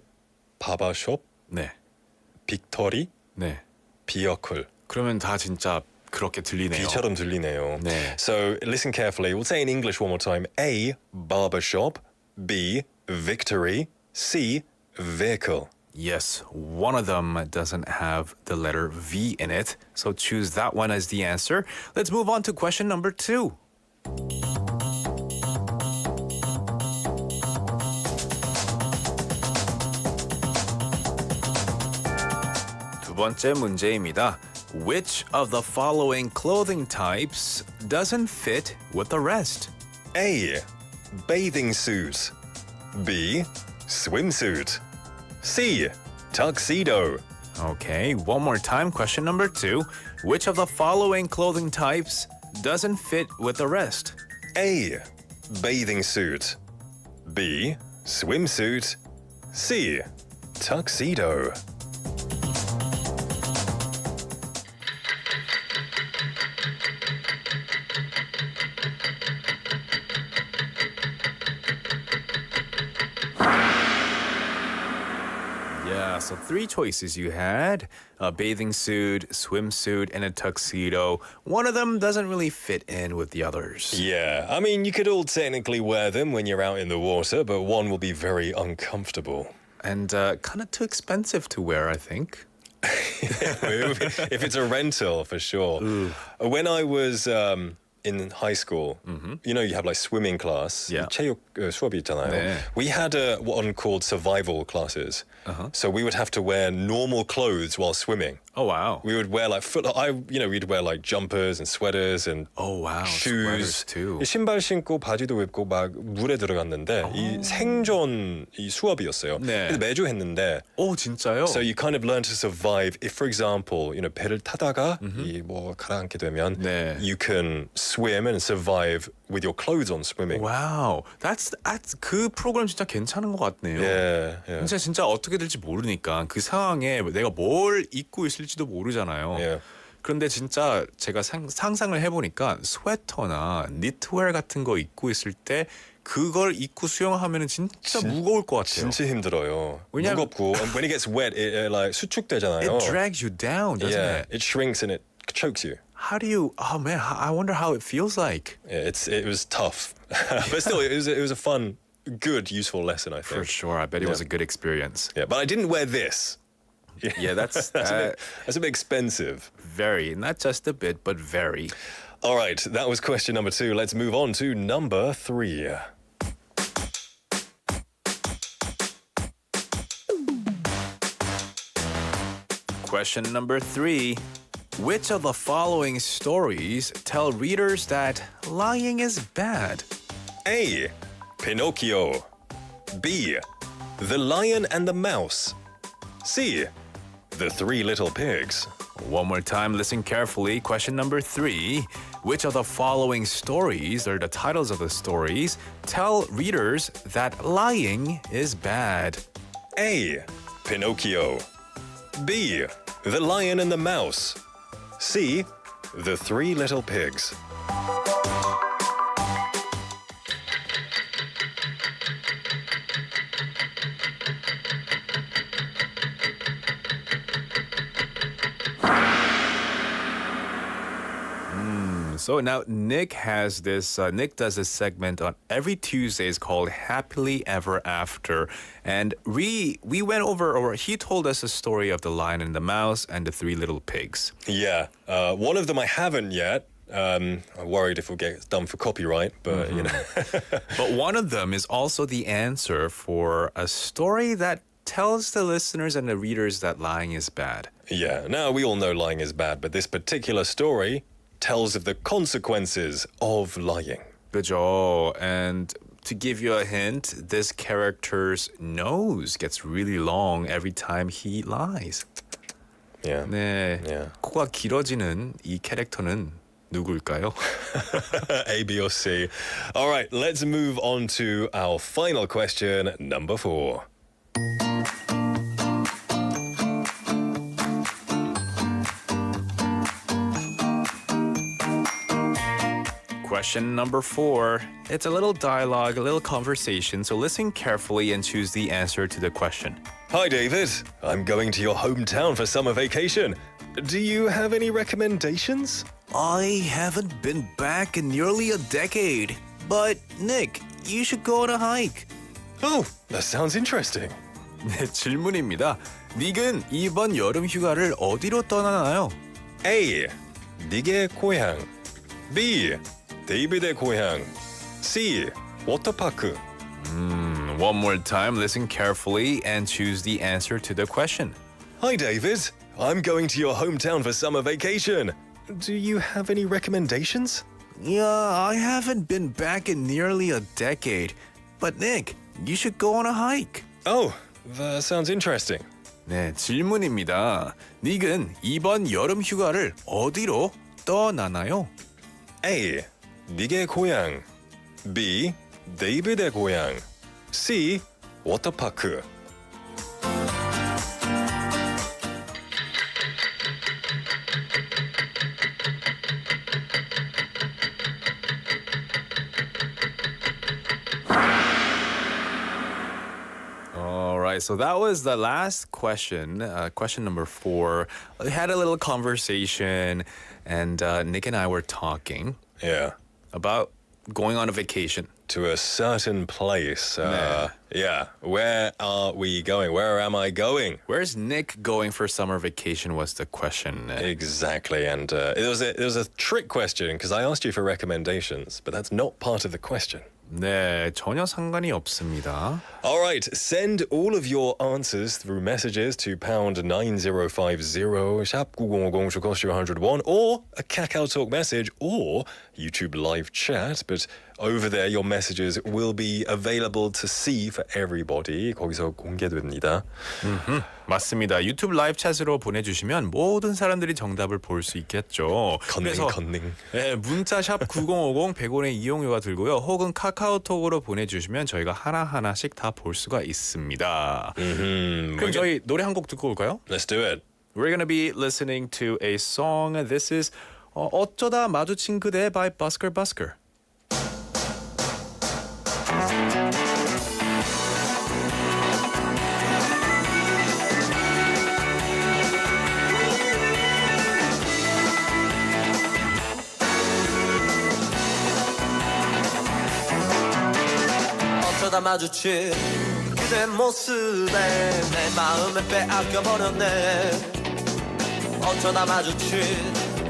바바숍, 네. 빅토리, 네. 비어클. 그러면 다 진짜 그렇게 들리네요. 비처럼 들리네요. 네. So listen carefully. We'll say in English one more time. A, barbershop. B, victory. C, vehicle. Yes, one of them doesn't have the letter V in it, so choose that one as the answer. Let's move on to question number 2. 두 번째 문제입니다. Which of the following clothing types doesn't fit with the rest? A, bathing suit. B, swimsuit. C, tuxedo. Okay, one more time. Question number 2. Which of the following clothing types doesn't fit with the rest? A, bathing suit. B, swimsuit. C, tuxedo. Yeah, so 3 choices you had. A bathing suit, swimsuit, and a tuxedo. One of them doesn't really fit in with the others. Yeah, I mean, you could all technically wear them when you're out in the water, but one will be very uncomfortable. And kind of too expensive to wear, I think. If it's a rental, for sure. When I was in high school, you know, you have like swimming class. Yeah. 체육 수업이 있잖아요. 네. We had one called survival classes. So we would have to wear normal clothes while swimming. Oh, wow. We would wear like we'd wear like jumpers and sweaters and Oh, wow. shoes. Sweaters too. 신발 신고 바지도 입고 막 물에 들어갔는데 이 생존 이 수업이었어요. 네. 그래서 매주 했는데. 오, 진짜요? So you kind of learn to survive. If, for example, you know, 배를 타다가 이 뭐 가라앉게 되면 네. you can swim and survive with your clothes on swimming. Wow. That's 그 프로그램 진짜 괜찮은 것 같네요. Yeah. 진짜 어떻게 될지 모르니까 그 상황에 내가 뭘 입고 있을지도 모르잖아요. Yeah. 그런데 진짜 제가 상상을 해보니까 스웨터나 니트웨어 같은 거 입고 있을 때 그걸 입고 수영하면은 진짜 무거울 것 같아요. 진짜 힘들어요. 왜냐면- 무겁고 and when it gets wet, it like 수축되잖아요. It drags you down, doesn't Yeah, it? it shrinks and it chokes you. How do you? Oh man, I wonder how it feels like. Yeah, it was tough, but still, it was a fun, good, useful lesson. I think. For sure, I bet it was a good experience. Yeah, but I didn't wear this. Yeah, that's That's a bit expensive. very, not just a bit, but very. All right, that was question number 2. Let's move on to number 3. Question number 3. Which of the following stories tell readers that lying is bad? A. Pinocchio. B. The Lion and the Mouse. C. The 3 Little Pigs. One more time, listen carefully. Question number 3. Which of the following stories, or the titles of the stories, tell readers that lying is bad? A. Pinocchio. B. The Lion and the Mouse. C. The 3 Little Pigs. So now Nick has this. Nick does this segment on every Tuesdays called Happily Ever After, and we went over, or he told us a story of the Lion and the Mouse and the 3 Little Pigs. Yeah, one of them I haven't yet. I'm worried if we'll get done for copyright, but you know. But one of them is also the answer for a story that tells the listeners and the readers that lying is bad. Yeah, now we all know lying is bad, but this particular story tells of the consequences of lying. 그죠. And To give you a hint, this character's nose gets really long every time he lies. Yeah. 네, Yeah. 코가 길어지는 이 캐릭터는 누굴까요? A, B, or C. All right, let's move on to our final question, number 4. Question number 4. It's a little dialogue, a little conversation, so listen carefully and choose the answer to the question. Hi, David. I'm going to your hometown for summer vacation. Do you have any recommendations? I haven't been back in nearly a decade. But, Nick, you should go on a hike. Oh, that sounds interesting. 네, 질문입니다. 닉은 이번 여름 휴가를 어디로 떠나나요? A. 닉의 고향. B. 데이비드의 고향. C. 워터파크. One more time, listen carefully and choose the answer to the question. Hi, David. I'm going to your hometown for summer vacation. Do you have any recommendations? Yeah, I haven't been back in nearly a decade. But Nick, you should go on a hike. Oh, that sounds interesting. 네, 질문입니다. 닉은 이번 여름 휴가를 어디로 떠나나요? A. 닉의 고향. B. 데이비드의 고향. C. 워터파크. All right, so that was the last question, question number 4. We had a little conversation, and Nick and I were talking Yeah. about going on a vacation. To a certain place. 네. Yeah. Where are we going? Where am I going? Where's Nick going for summer vacation was the question. Exactly. And it was a trick question because I asked you for recommendations, but that's not part of the question. 네, 전혀 상관이 없습니다. All right, send all of your answers through messages to pound 9050 샵 9050 should cost you 101 or a Kakao Talk message or YouTube live chat. But over there, your messages will be available to see for everybody. 거기서 공개됩니다. 맞습니다. 유튜브 라이브 챗으로 보내주시면 모든 사람들이 정답을 볼 수 있겠죠. 컨닝. 네, 문자 샵 9050 100원의 이용료가 들고요. 혹은 카카오톡으로 보내주시면 저희가 하나하나씩 다 볼 수가 있습니다. 그럼 저희 노래 한 곡 듣고 올까요? Let's do it. We're gonna be listening to a song. This is 어쩌다 마주친 그대 by Busker Busker. 어쩌다 마주친 그대 모습에 내 마음을 빼앗겨버렸네. 어쩌다 마주친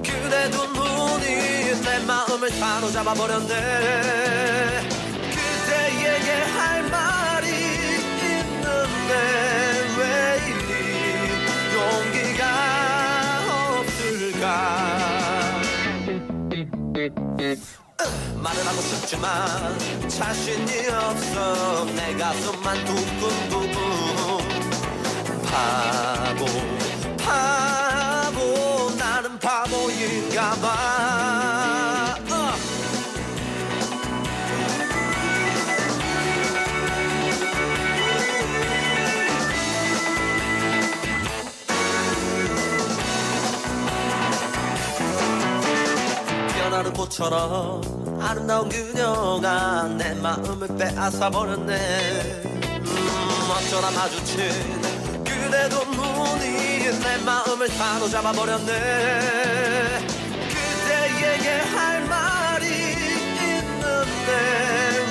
그대 두 눈이 내 마음을 사로잡아버렸네. 그대에게 할 말이 있는데 왜 이리 용기가 없을까. 말을 하고 싶지만 자신이 없어. 내 가슴만 두근두근. 바보 나는 바보인가봐. 변하는 꽃처럼 아름다운 그녀가 내 마음을 빼앗아버렸네. 어쩌다 마주친 그대도 눈이 내 마음을 사로잡아버렸네. 그대에게 할 말이 있는데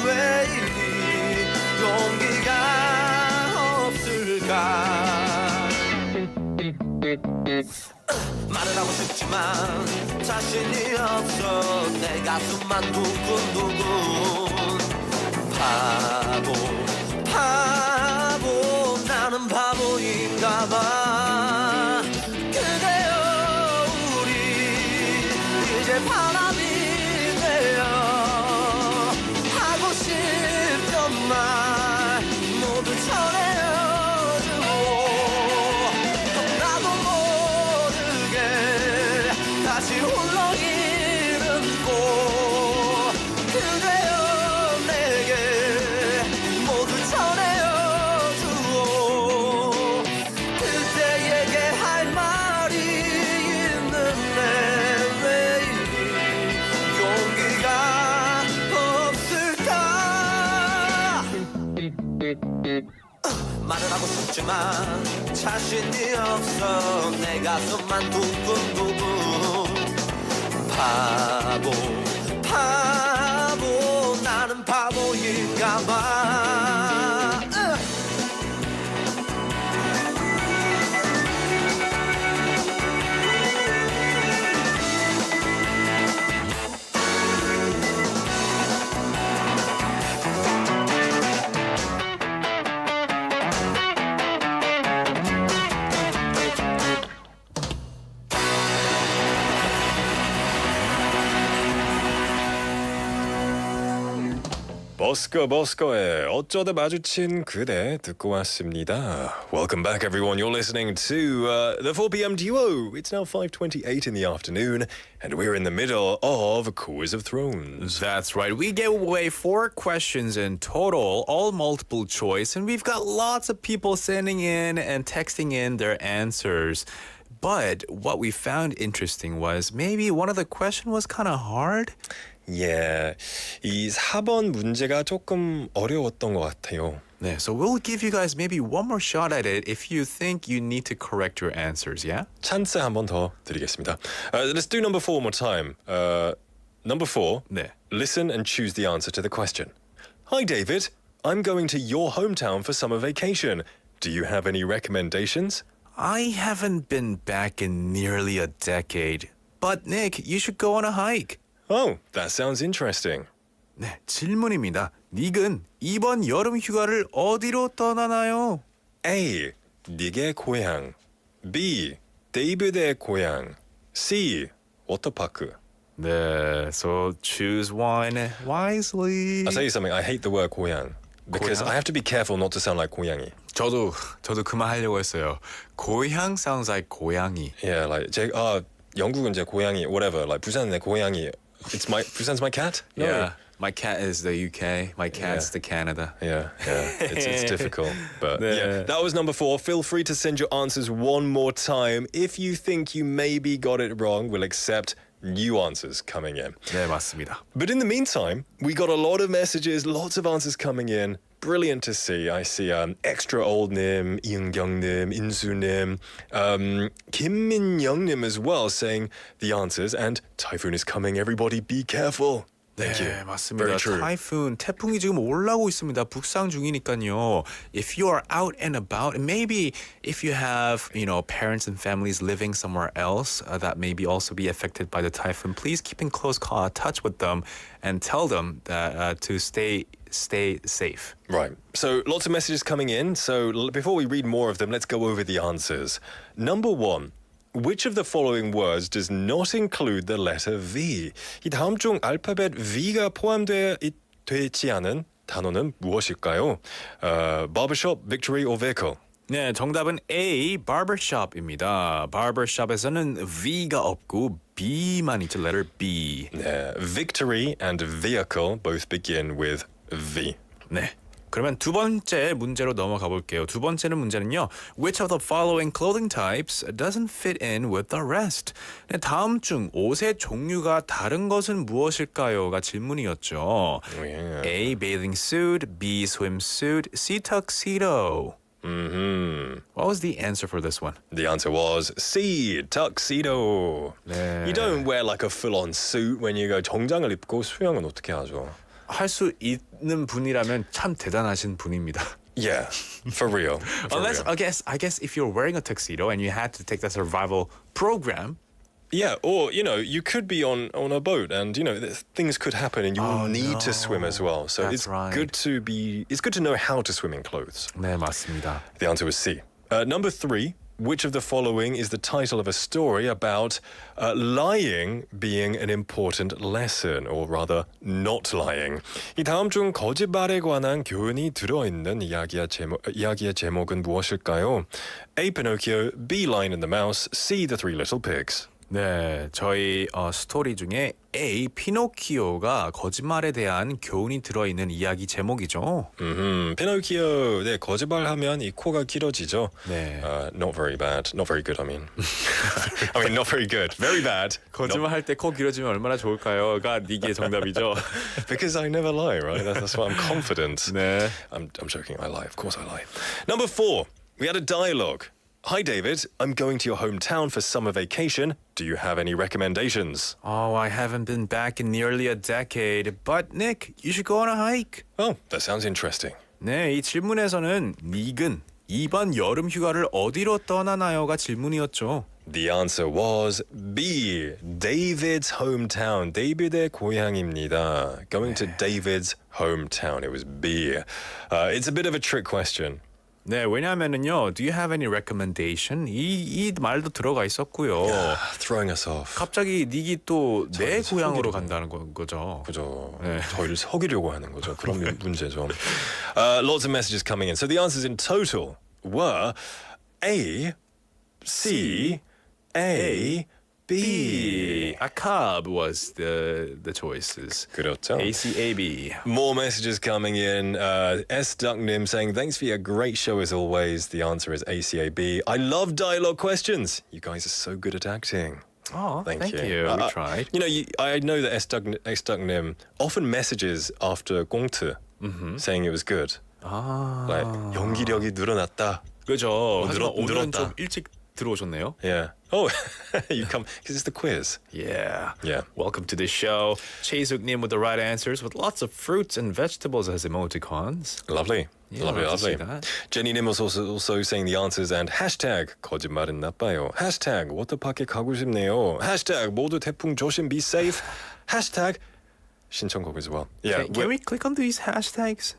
왜 이리 용기가 없을까. 말을 하고 싶지만 자신이 없어. 내 가슴만 두근두근. 바보 나는 바보인가봐. 그대여 우리 이제 바람이 되어 하고 싶은 말을 하고 싶지만 자신이 없어 내 가슴만 두근두근 바보 바보 나는 바보인가봐 버스커의 어쩌다 마주친 그대 듣고 왔습니다. Welcome back everyone. You're listening to the 4pm duo. It's now 5:28 in the afternoon and we're in the middle of Quiz of Thrones. That's right. We gave away 4 questions in total, all multiple choice, and we've got lots of people sending in and texting in their answers. But what we found interesting was maybe one of the question was kind of hard. Yeah, 이 4번 문제가 조금 어려웠던 것 같아요. 네, so we'll give you guys maybe one more shot at it if you think you need to correct your answers, yeah? 찬스 한 번 더 드리겠습니다. Let's do number 4 one more time. Number 4, 네. listen and choose the answer to the question. Hi David, I'm going to your hometown for summer vacation. Do you have any recommendations? I haven't been back in nearly a decade. But Nick, you should go on a hike. Oh, that sounds interesting. 네, 질문입니다. 닉은 이번 여름 휴가를 어디로 떠나나요? A. 닉의 고향. B. 데이비드의 고향. C. 워터파크. 네, so choose one wisely. I'll tell you something. I hate the word 고향 because 고향? I have to be careful not to sound like 고양이. 저도 그만 하려고 했어요. 고향 sounds like 고양이. Yeah, like 영국은 제 고양이, whatever. Like 부산은 내 고양이. Busan's my cat? No. Yeah, my cat is the UK. My cat's the Canada. Yeah. It's difficult. But 네. yeah, that was number 4. Feel free to send your answers one more time. If you think you maybe got it wrong, we'll accept new answers coming in. 네, 맞습니다. But in the meantime, we got a lot of messages, lots of answers coming in. Brilliant to see. I see Extra Old님, 이은경님, 인수님, 김민영님 as well saying the answers. And typhoon is coming. Everybody be careful. Thank you. 네, 맞습니다. Very true. 타이푼, 태풍이 지금 올라오고 있습니다. 북상 중이니까요. If you are out and about, and maybe if you have, parents and families living somewhere else that maybe also be affected by the typhoon, please keep in close touch with them and tell them that to stay safe. Right. So lots of messages coming in. So before we read more of them, let's go over the answers. Number 1. Which of the following words does not include the letter V? 이 다음 중 알파벳 V가 포함되지 않은 단어는 무엇일까요? Barbershop, victory, or vehicle? 네, 정답은 A, barbershop입니다. barbershop에서는 V가 없고 B만 있죠, letter B. 네, victory and vehicle both begin with V. 네. 그러면 두 번째 문제로 넘어가 볼게요. 두 번째는 문제는요. Which of the following clothing types doesn't fit in with the rest? 네, 다음 중 옷의 종류가 다른 것은 무엇일까요?가 질문이었죠. Yeah. A. bathing suit, B. swimsuit, C. tuxedo. What was the answer for this one? The answer was C, tuxedo. 네. You don't wear like a full-on suit when you go 정장을 입고 수영은 어떻게 하죠? 할 수 있는 분이라면 참 대단하신 분입니다. Yeah, for real. Unless I guess if you're wearing a tuxedo and you had to take the survival program. Yeah, or you could be on a boat and things could happen and you will need to swim as well. So That's it's right. good to know how to swim in clothes. 네, 맞습니다. The answer was C. Number 3. Which of the following is the title of a story about lying being an important lesson, or rather not lying? 이 다음 중 거짓말에 관한 교훈이 들어있는 이야기의 제목은 무엇일까요? A. Pinocchio, B. Lion and the Mouse, C. The Three Little Pigs. 네, 저희 스토리 중에 A, 피노키오가 거짓말에 대한 교훈이 들어있는 이야기 제목이죠. 피노키오. 네, 거짓말하면 이 코가 길어지죠. 네. Not very bad. Not very good, I mean. I mean, not very good. Very bad. 거짓말할 때 코 길어지면 얼마나 좋을까요?가 니기의 정답이죠. Because I never lie, right? That's why I'm confident. 네. I'm joking. I lie. Of course I lie. Number 4. We had a dialogue. Hi, David. I'm going to your hometown for summer vacation. Do you have any recommendations? Oh, I haven't been back in nearly a decade. But Nick, you should go on a hike. Oh, that sounds interesting. 네, 이 질문에서는 닉은 이번 여름 휴가를 어디로 떠나나요가 질문이었죠. The answer was B. David's hometown. 데이비드의 고향입니다. Going to David's hometown. It was B. It's a bit of a trick question. 네, 왜냐하면은요. Do you have any recommendation? 이 말도 들어가 있었고요. Throwing us off. 갑자기 닉이 또 내 고향으로 간다는 거죠. 그죠. 네. 저희를 속이려고 하는 거죠. 그런 문제죠. Lots of messages coming in. So the answers in total were A, C, A, B. A cab was the choices. 그렇죠. A, C, A, B. More messages coming in. S. Ducknim saying, thanks for your great show as always. The answer is ACAB. I love dialogue questions. You guys are so good at acting. Oh, thank you. you. We tried. You know, I know that S. Ducknim often messages after 꽁트 saying it was good. Like, 연기력이 늘어났다. 그죠. 하지만 오늘은 늘었다. 좀 일찍 들어오셨네요. Yeah. Oh, you come because it's the quiz. Yeah. Yeah. Welcome to the show. Chaesuk님 with the right answers with lots of fruits and vegetables as emoticons. Lovely. Yeah, lovely, love to see lovely. that. Jenny Nim was also saying the answers and hashtag 거짓말은 나빠요. hashtag 워터파크에 가고 싶네요. hashtag 모두 태풍 조심 be safe. hashtag 신청곡 as well. Yeah. Can we click on these hashtags?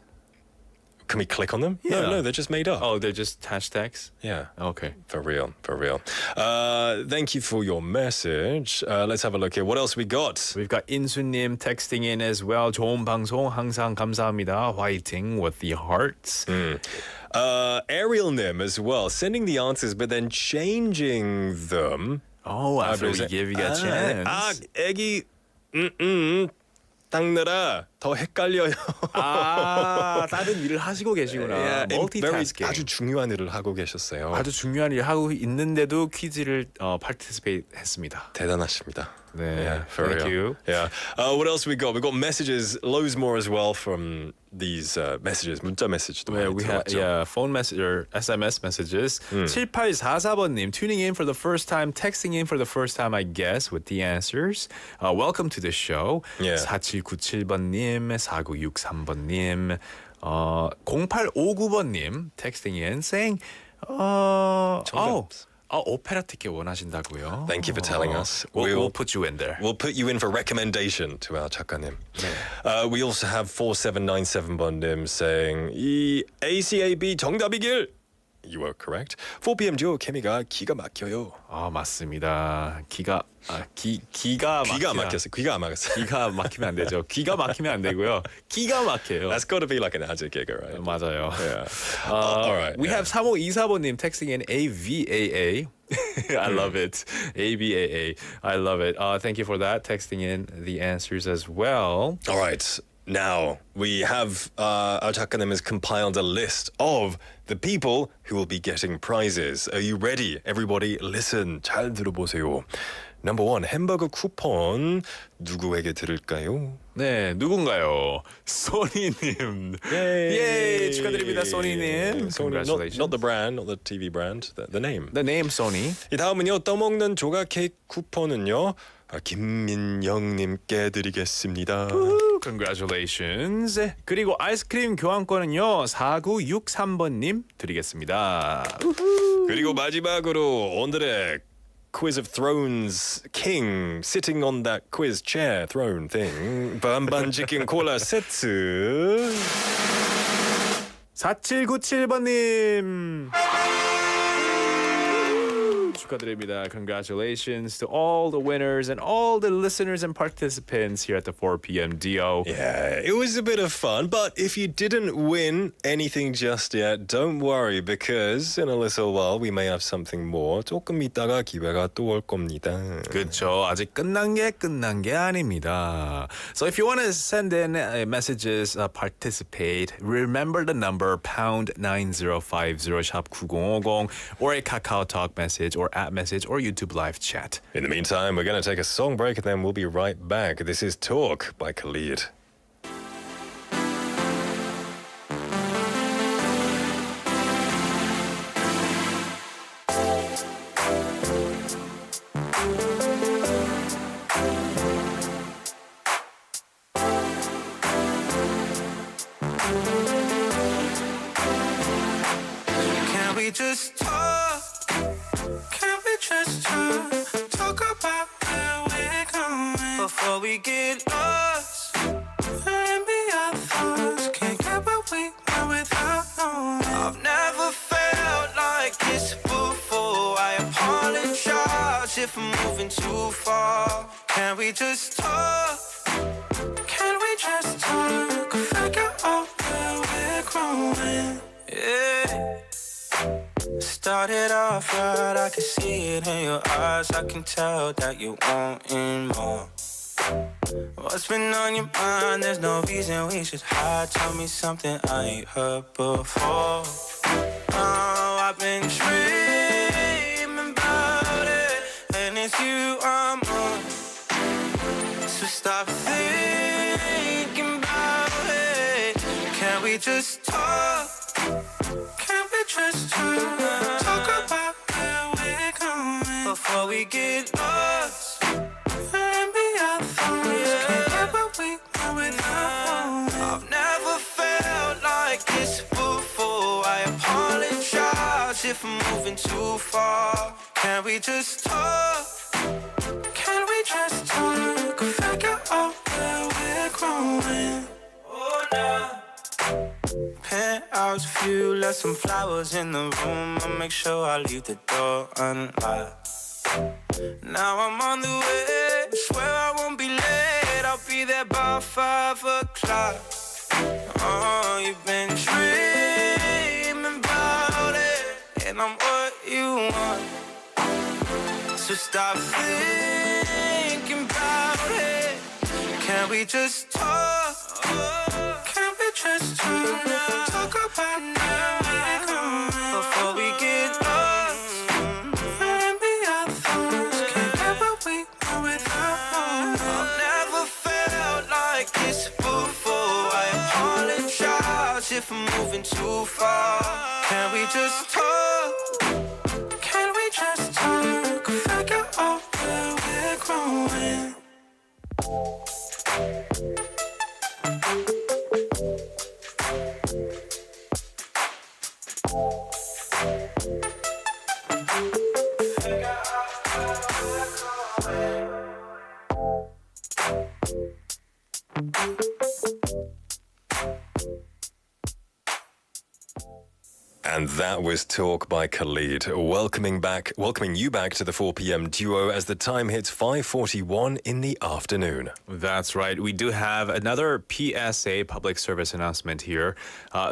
Can we click on them? Yeah. No, they're just made up. Oh, they're just hashtags? Yeah. Okay. For real, for real. Thank you for your message. Let's have a look here. What else we got? We've got 인수님 texting in as well. 좋은 방송 항상 감사합니다. Whiting with the hearts. Ariel Nim as well, sending the answers but then changing them. Oh, after we give you a chance. 애기, 닦느라 더 헷갈려요. 다른 일을 하시고 계시구나. Yeah, Multitasking. 아주 중요한 일을 하고 계셨어요. 아주 중요한 일을 하고 있는데도 퀴즈를 participate 했습니다. 대단하십니다. 네, Yeah, for thank real. you. Yeah. What else we got? We got messages, loads more as well from these messages. 문자 message도 Yeah, 많이 we have 들어왔죠. phone message or SMS messages. 7844번님 tuning in for the first time, texting in for the first time, I guess, with the answers. Welcome to the show. Yeah. 4797번님, 4963번님, 0859번님 texting in saying, 오페라 티켓 원하신다고요? Thank you for telling us. We'll put you in there. We'll put you in for recommendation to our 작가님. We also have 4797번님 saying 이 ACAB 정답이길. You were correct. 4PM 듀오 케미가 기가 막혀요. 맞습니다. 기가 막혔어요. 귀가 막혔어요. 기가 막히면 안 되죠. 기가 막히면 안 되고요. 기가 막혀요. That's got to be like an adjective, right? 맞아요. Yeah. All right. We have 3524번님 texting in AVAA. I love it. ABAA. I love it. Thank you for that. Texting in the answers as well. All right. Now we have our 작가님 has compiled a list of the people who will be getting prizes. Are you ready? Everybody listen. 잘 들어보세요. Number 1, 햄버거 쿠폰 누구에게 들을까요? 네, 누군가요? 소니님. 예, 축하드립니다, 소니님. Congratulations. Not the brand, not the TV brand, the name. The name Sony. 이 다음은요, 떠먹는 조각 케이크 쿠폰은요, 김민영님께 드리겠습니다. Congratulations. 그리고 아이스크림 교환권은요, 4963번님 드리겠습니다. 그리고 마지막으로 오늘의 Quiz of Thrones King sitting on that quiz chair throne thing. 반반 치킨 콜라 세트. 4797번님 축하드립니다. Congratulations to all the winners and all the listeners and participants here at the 4 p.m. DO. Yeah, it was a bit of fun, but if you didn't win anything just yet, don't worry because in a little while we may have something more. 조금 있다가 기회가 또 올 겁니다. 그렇죠. 아직 끝난 게 아닙니다. So if you want to send in messages, participate, remember the number pound 9050 샵 9050 or a KakaoTalk message or app message or YouTube live chat. In the meantime, we're going to take a song break and then we'll be right back. This is Talk by Khalid. Can we just talk? Can we just talk about where we're going before we get lost? Maybe our thoughts can't get what we want without knowing. I've never felt like this before. I apologize if I'm moving too far. Can we just talk? Can we just talk? Figure out where we're growing. Yeah. Started off right, I can see it in your eyes. I can tell that you wanting more. What's been on your mind? There's no reason we should hide. Tell me something I ain't heard before. Oh, I've been dreaming about it, and it's you I'm on. So stop thinking about it. Can we just talk? Can we just talk about where we're going before we get lost? Maybe our thoughts can't get what we want without. I've never felt like this before. I apologize if I'm moving too far. Can we just talk? Can we just talk? Figure out where we're growing. Oh, no. Penthouse view, left some flowers in the room. I'll make sure I leave the door unlocked. Now I'm on the way, swear I won't be late. I'll be there by 5 o'clock. Oh, you've been dreaming about it, and I'm what you want. So stop thinking about it. Can we just talk? Can we just talk about where we're going before we get lost? Maybe our thoughts can't get what we want without. I've never felt like this before. I apologize if I'm moving too far. Can we just talk? Can we just talk? Figure out where we're growing. And that was Talk by Khalid, welcoming you back to the 4 p.m. duo as the time hits 5:41 in the afternoon. That's right. We do have another PSA, public service announcement here.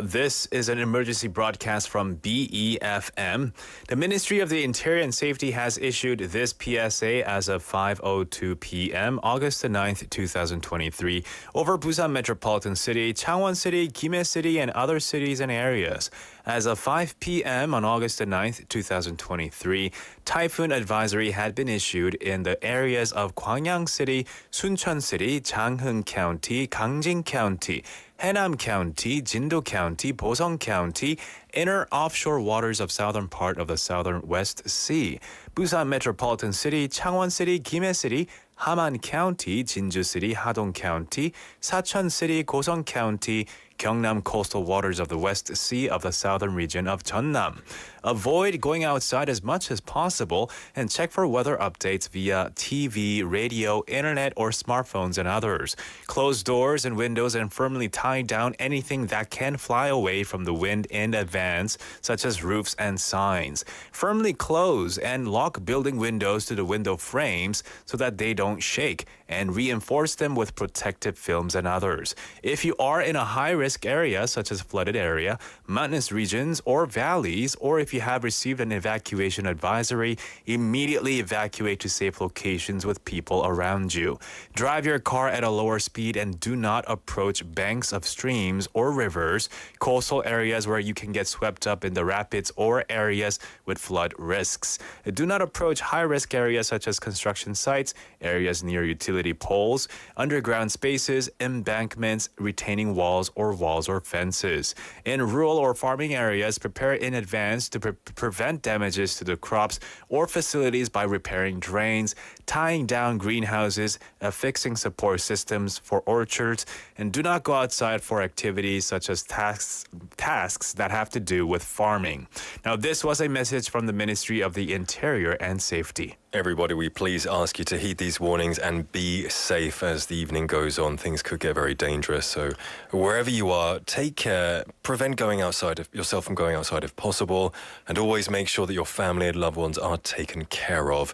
This is an emergency broadcast from BEFM. The Ministry of the Interior and Safety has issued this PSA as of 5:02 p.m. August the 9th, 2023, over Busan Metropolitan City, Changwon City, Gimhae City, and other cities and areas. As of 5 p.m. on August the 9th, 2023, typhoon advisory had been issued in the areas of Gwangyang City, Suncheon City, Janghung County, Gangjin County, Haenam County, Jindo County, Bosong County, inner offshore waters of southern part of the southern West Sea, Busan Metropolitan City, Changwon City, Gimhae City, Haman County, Jinju City, Hadong County, Sacheon City, Gosong County, Gyeongnam coastal waters of the West Sea of the southern region of Jeonnam. Avoid going outside as much as possible and check for weather updates via TV, radio, internet, or smartphones and others. Close doors and windows and firmly tie down anything that can fly away from the wind in advance, such as roofs and signs. Firmly close and lock building windows to the window frames so that they don't shake, and reinforce them with protective films and others. If you are in a high-risk area, such as flooded area, mountainous regions, or valleys, or if you have received an evacuation advisory, immediately evacuate to safe locations with people around you. Drive your car at a lower speed and do not approach banks of streams or rivers, coastal areas where you can get swept up in the rapids, or areas with flood risks. Do not approach high-risk areas such as construction sites, areas near utility poles, underground spaces, embankments, retaining walls or fences. In rural or farming areas, prepare in advance to prevent damages to the crops or facilities by repairing drains, tying down greenhouses, fixing support systems for orchards, and do not go outside for activities such as tasks that have to do with farming. Now, this was a message from the Ministry of the Interior and Safety. Everybody, we please ask you to heed these warnings and be safe as the evening goes on. Things could get very dangerous. So wherever you are, take care. Prevent going outside of yourself from going outside if possible. And always make sure that your family and loved ones are taken care of.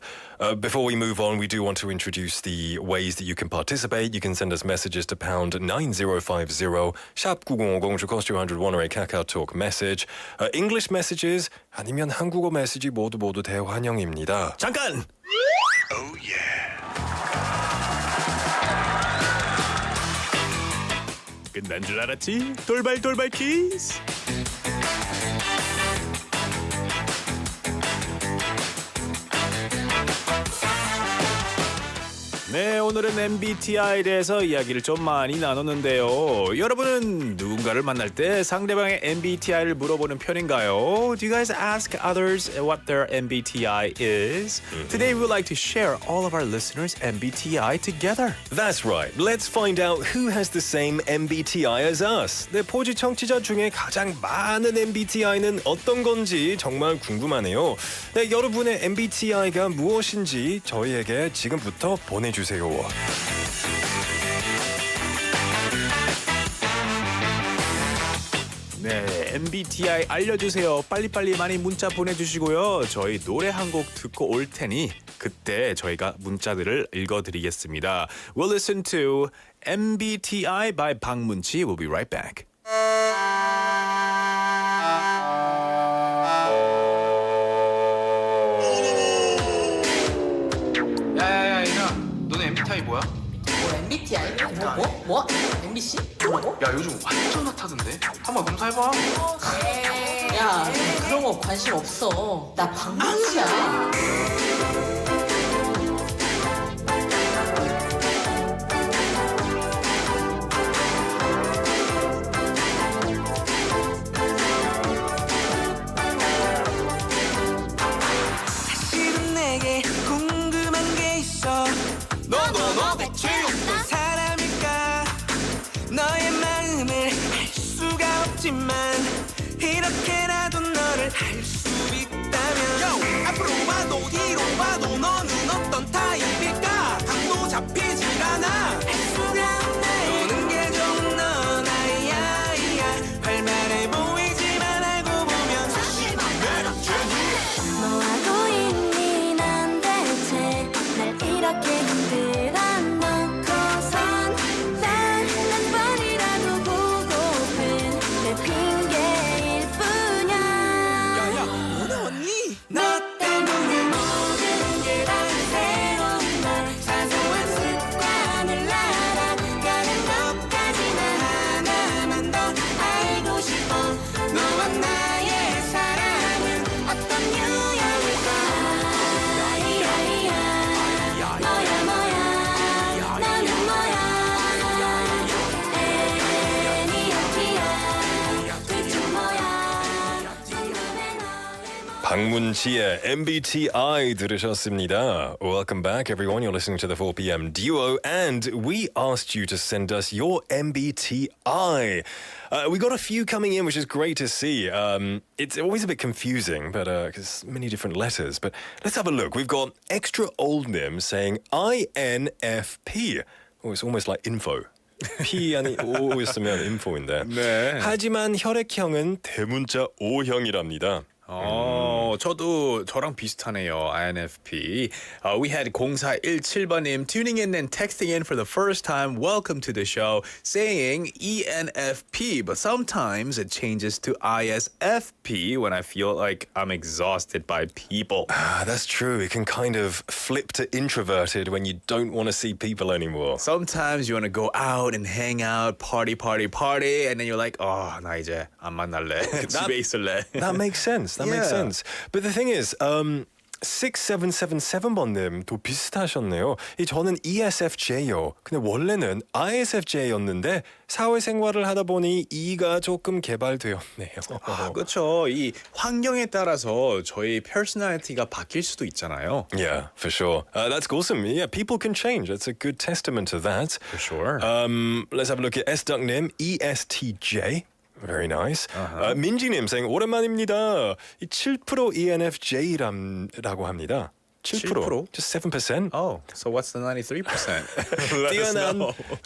Before we move on, we do want to introduce the ways that you can participate. You can send us messages to pound 9050, 샵 9050, should cost you 101 or a KakaoTalk message. English messages 아니면 한국어 메시지 모두 대환영입니다. 잠깐! Oh yeah. 끝난 줄 알았지? 돌발 퀴즈! 네, 오늘은 MBTI에 대해서 이야기를 좀 많이 나눴는데요. 여러분은 누군가를 만날 때 상대방의 MBTI를 물어보는 편인가요? Do you guys ask others what their MBTI is? Today we would like to share all of our listeners' MBTI together. That's right. Let's find out who has the same MBTI as us. 네, 포지 청취자 중에 가장 많은 MBTI는 어떤 건지 정말 궁금하네요. 네, 여러분의 MBTI가 무엇인지 저희에게 지금부터 보내주세요. 네, MBTI 알려주세요. 빨리빨리 많이 문자 보내주시고요. 저희 노래 한 곡 듣고 올 테니 그때 저희가 문자들을 읽어드리겠습니다. We'll listen to MBTI by 박문치. We'll be right back. 야야야 얘들아 너네 MBTI 뭐야? MBTI? 뭐? MBC? 뭐라고? 야 요즘 완전 핫하던데 한번 검사해봐. 야 그런 거 관심 없어. 나 박문치야. 사실은 내게 궁금한 게 있어. 너 대체 어떤 사람일까? 너의 마음을 알 수가 없지만 이렇게라도 너를 알 수 있다면 앞으로 봐도 뒤로 봐도 너는 어떤 타입일까? 감도 잡히질 않아. 알 수가 없네. 노는 게 좋은 넌 아이야. 활발해 보이지만 알고 보면 사실은 매력쟁이. 뭐하고 있니 난 대체 날 이렇게 흔들어 놓고선 단 번이라도 보고픈 내 핑계일 뿐이야. 야야 뭐 나왔니? 너 때문에 모든 게 다 새로운 날 사소한 습관을 나 박문지의 MBTI 들으셨습니다. Welcome back, everyone. You're listening to the 4 p.m. duo, and we asked you to send us your MBTI. We got a few coming in, which is great to see. It's always a bit confusing, but because many different letters. But let's have a look. We've got extra old Nim saying INFP. Oh, it's almost like info. P 아니 O였으면 info인데. 네. 하지만 혈액형은 대문자 O형이랍니다. 저도 저랑 비슷하네요. INFP. We had 0417번님 tuning in and texting in for the first time. Welcome to the show. Saying ENFP, but sometimes it changes to ISFP when I feel like I'm exhausted by people. That's true. It can kind of flip to introverted when you don't want to see people anymore. Sometimes you want to go out and hang out, party, and then you're like, 나 이제 안 만날래. 집에 있을래. That makes sense. That makes sense. But the thing is, 6777번님도 비슷하셨네요. 저는 ESFJ요. 근데 원래는 ISFJ였는데 사회생활을 하다 보니 E가 조금 개발되었네요. 그렇죠. 이 환경에 따라서 저희 personality가 바뀔 수도 있잖아요. Yeah, for sure. That's awesome. Yeah, people can change. That's a good testament to that. For sure. Let's have a look at SDuck님, ESTJ. Very nice. 민지님 saying 오랜만입니다. 7% ENFJ라고 합니다. 7%? Just 7%? Oh, so what's the 93%?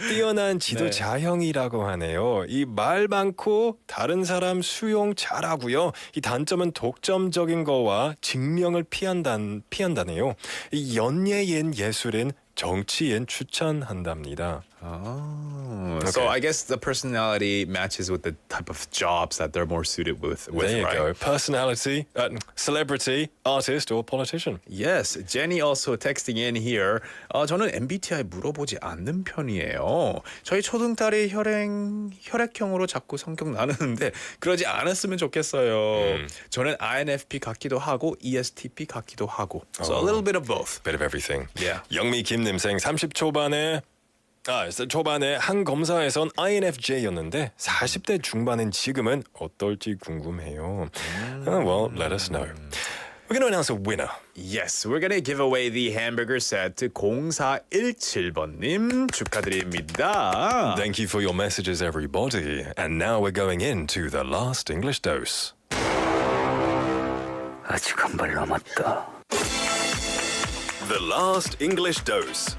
뛰어난 지도자형이라고 하네요. 이 말 많고 다른 사람 수용 잘하고요. 이 단점은 독점적인 거와 증명을 피한다네요. 이 연예인 예술인 정치인 추천한답니다. Okay. So I guess the personality matches with the type of jobs that they're more suited with, there you right? go. Personality, celebrity, artist, or politician. Yes, Jenny also texting in here. 저는 MBTI 물어보지 않는 편이에요. 저희 초등딸이 혈액형으로 자꾸 성격 나누는데 그러지 않았으면 좋겠어요. 저는 INFP 같기도 하고 ESTP 같기도 하고. So a little bit of both. Bit of everything. Yeah. 영미 김님 saying 30 초반에 한 검사에선 INFJ였는데 40대 중반인 지금은 어떨지 궁금해요. Well, let us know. We're going to announce a winner. Yes, we're going to give away the hamburger set to 0417번님 축하드립니다. Thank you for your messages, everybody. And now we're going into the last English dose. 아직 한 발 남았다. The last English dose.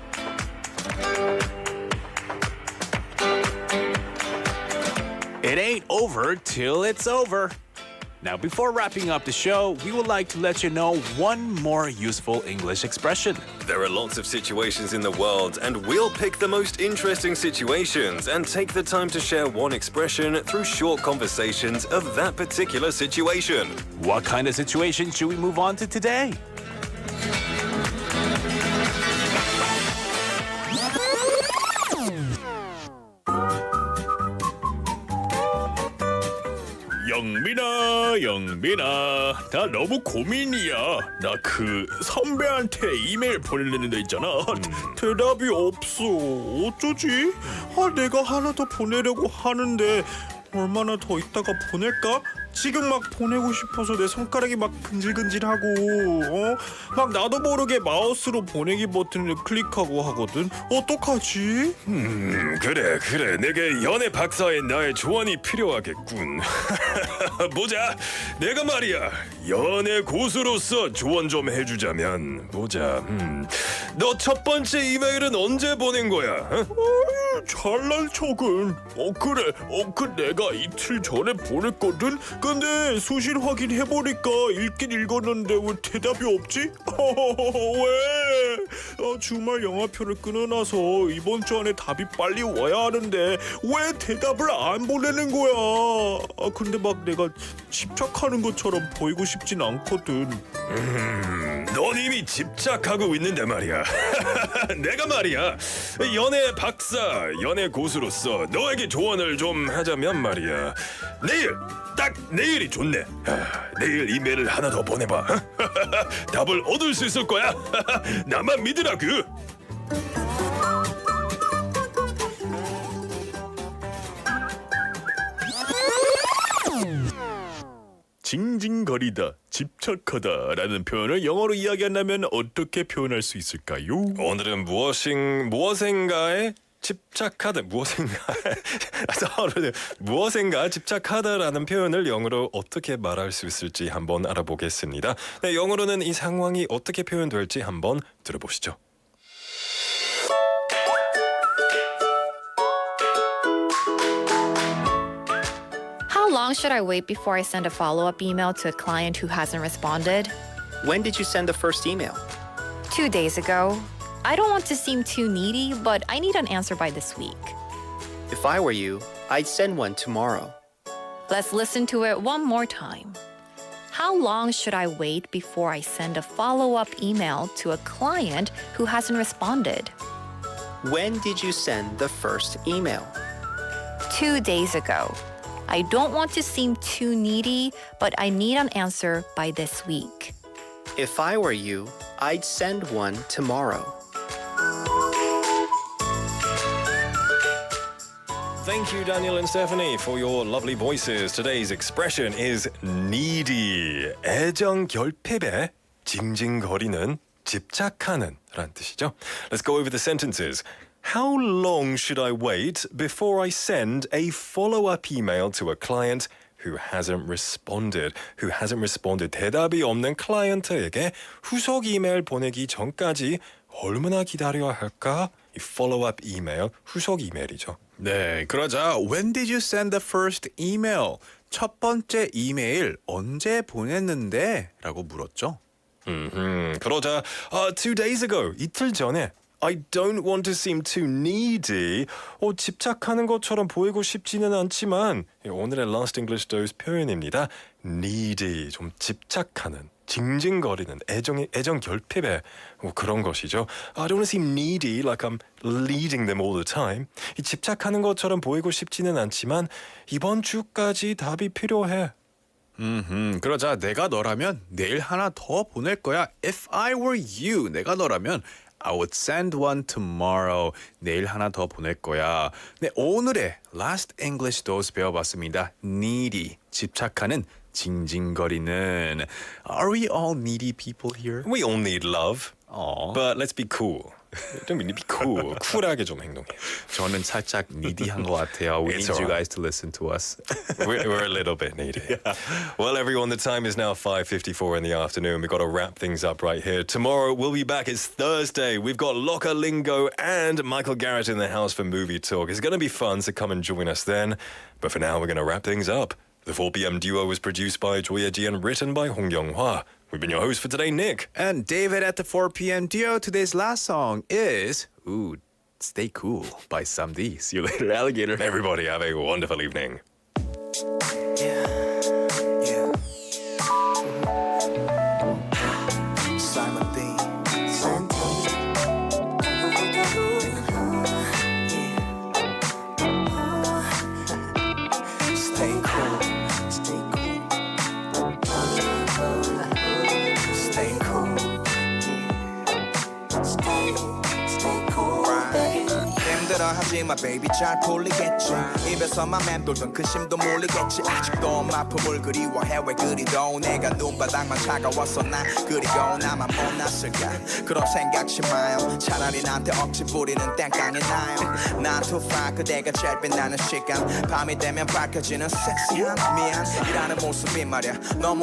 It ain't over till it's over. Now, before wrapping up the show, we would like to let you know one more useful English expression. There are lots of situations in the world, and we'll pick the most interesting situations and take the time to share one expression through short conversations of that particular situation. What kind of situation should we move on to today? 영빈아, 나 너무 고민이야. 나 그 선배한테 이메일 보내려는데 있잖아. 대답이 없어. 어쩌지? 내가 하나 더 보내려고 하는데 얼마나 더 있다가 보낼까? 지금 막 보내고 싶어서 내 손가락이 막 근질근질하고 막 나도 모르게 마우스로 보내기 버튼을 클릭하고 하거든. 어떡하지? 그래. 내게 연애 박사의 나의 조언이 필요하겠군. 보자. 내가 말이야. 연애 고수로서 조언 좀 해주자면 보자. 너 첫 번째 이메일은 언제 보낸 거야? 잘난 척은. 그래. 내가 이틀 전에 보냈거든. 근데 수실 확인해보니까 읽긴 읽었는데 왜 대답이 없지? 왜? 주말 영화표를 끊어놔서 이번 주 안에 답이 빨리 와야 하는데 왜 대답을 안 보내는 거야? 근데 막 내가 집착하는 것처럼 보이고 싶진 않거든. 넌 이미 집착하고 있는데 말이야. 내가 말이야. 연애 박사, 연애 고수로서 너에게 조언을 좀 하자면 말이야. 딱 내일이 좋네. 내일 이메일을 하나 더 보내봐. 답을 얻을 수 있을 거야. 나만 믿으라고. 징징거리다. 집착하다라는 표현을 영어로 이야기한다면 어떻게 표현할 수 있을까요? 오늘은 무엇인가에 집착하다 무엇인가 집착하다라는 표현을 영어로 어떻게 말할 수 있을지 한번 알아보겠습니다. 네, 영어로는 이 상황이 어떻게 표현될지 한번 들어보시죠. How long should I wait before I send a follow-up email to a client who hasn't responded? When did you send the first email? 2 days ago. I don't want to seem too needy, but I need an answer by this week. If I were you, I'd send one tomorrow. Let's listen to it one more time. How long should I wait before I send a follow-up email to a client who hasn't responded? When did you send the first email? 2 days ago. I don't want to seem too needy, but I need an answer by this week. If I were you, I'd send one tomorrow. Thank you, Daniel and Stephanie, for your lovely voices. Today's expression is needy. 애정 결핍에 징징거리는, 집착하는 라는 뜻이죠. Let's go over the sentences. How long should I wait before I send a follow-up email to a client who hasn't responded? Who hasn't responded. 대답이 없는 클라이언트에게 후속 이메일 보내기 전까지 얼마나 기다려야 할까? 이 follow-up 이메일, 후속 이메일이죠. 네, 그러자 When did you send the first email? 첫 번째 이메일 언제 보냈는데? 라고 물었죠. 그러자 2 days ago, 이틀 전에 I don't want to seem too needy. 집착하는 것처럼 보이고 싶지는 않지만 오늘의 Last English Dose 표현입니다. needy, 좀 집착하는, 징징거리는, 애정 결핍에 그런 것이죠. I don't want to seem needy like I'm leading them all the time. 이 집착하는 것처럼 보이고 싶지는 않지만 이번 주까지 답이 필요해. 그러자 내가 너라면 내일 하나 더 보낼 거야. If I were you, 내가 너라면 I would send one tomorrow. 내일 하나 더 보낼 거야. 네, 오늘의 Last English Dose 배워봤습니다. Needy, 집착하는, 징징거리는. Are we all needy people here? We all need love. Aww. But let's be cool. Don't be cool. 쿨하게 좀 행동해. 저는 살짝 needy한 것 같아요. We need you guys to listen to us. We're a little bit needy. Yeah. Well, everyone, the time is now 5:54 in the afternoon. We've got to wrap things up right here. Tomorrow, we'll be back. It's Thursday. We've got Loka Lingo and Michael Garrett in the house for Movie Talk. It's going to be fun, so come and join us then. But for now, we're going to wrap things up. The 4 p.m. duo was produced by Joy Ji and written by Hong Young-hwa. We've been your hosts for today, Nick. And David at the 4 p.m. duo. Today's last song is Stay Cool by Samdi. See you later, alligator. Everybody have a wonderful evening. 하지마 baby 잘 풀리겠지 입에서만 맴돌던 근심도 몰리겠지 아직도 마품을 그리워해 왜 그리도 내가 눈바닥만 차가웠어 난 그리고 나만 못났을까 그런 생각지 마요 차라리 나한테 억지 부리는 땡깡이 나요 9 to 5 그대가 제일 빛나는 시간 밤이 되면 밝혀지는 섹시한 미안 이라는 모습이 말야 너무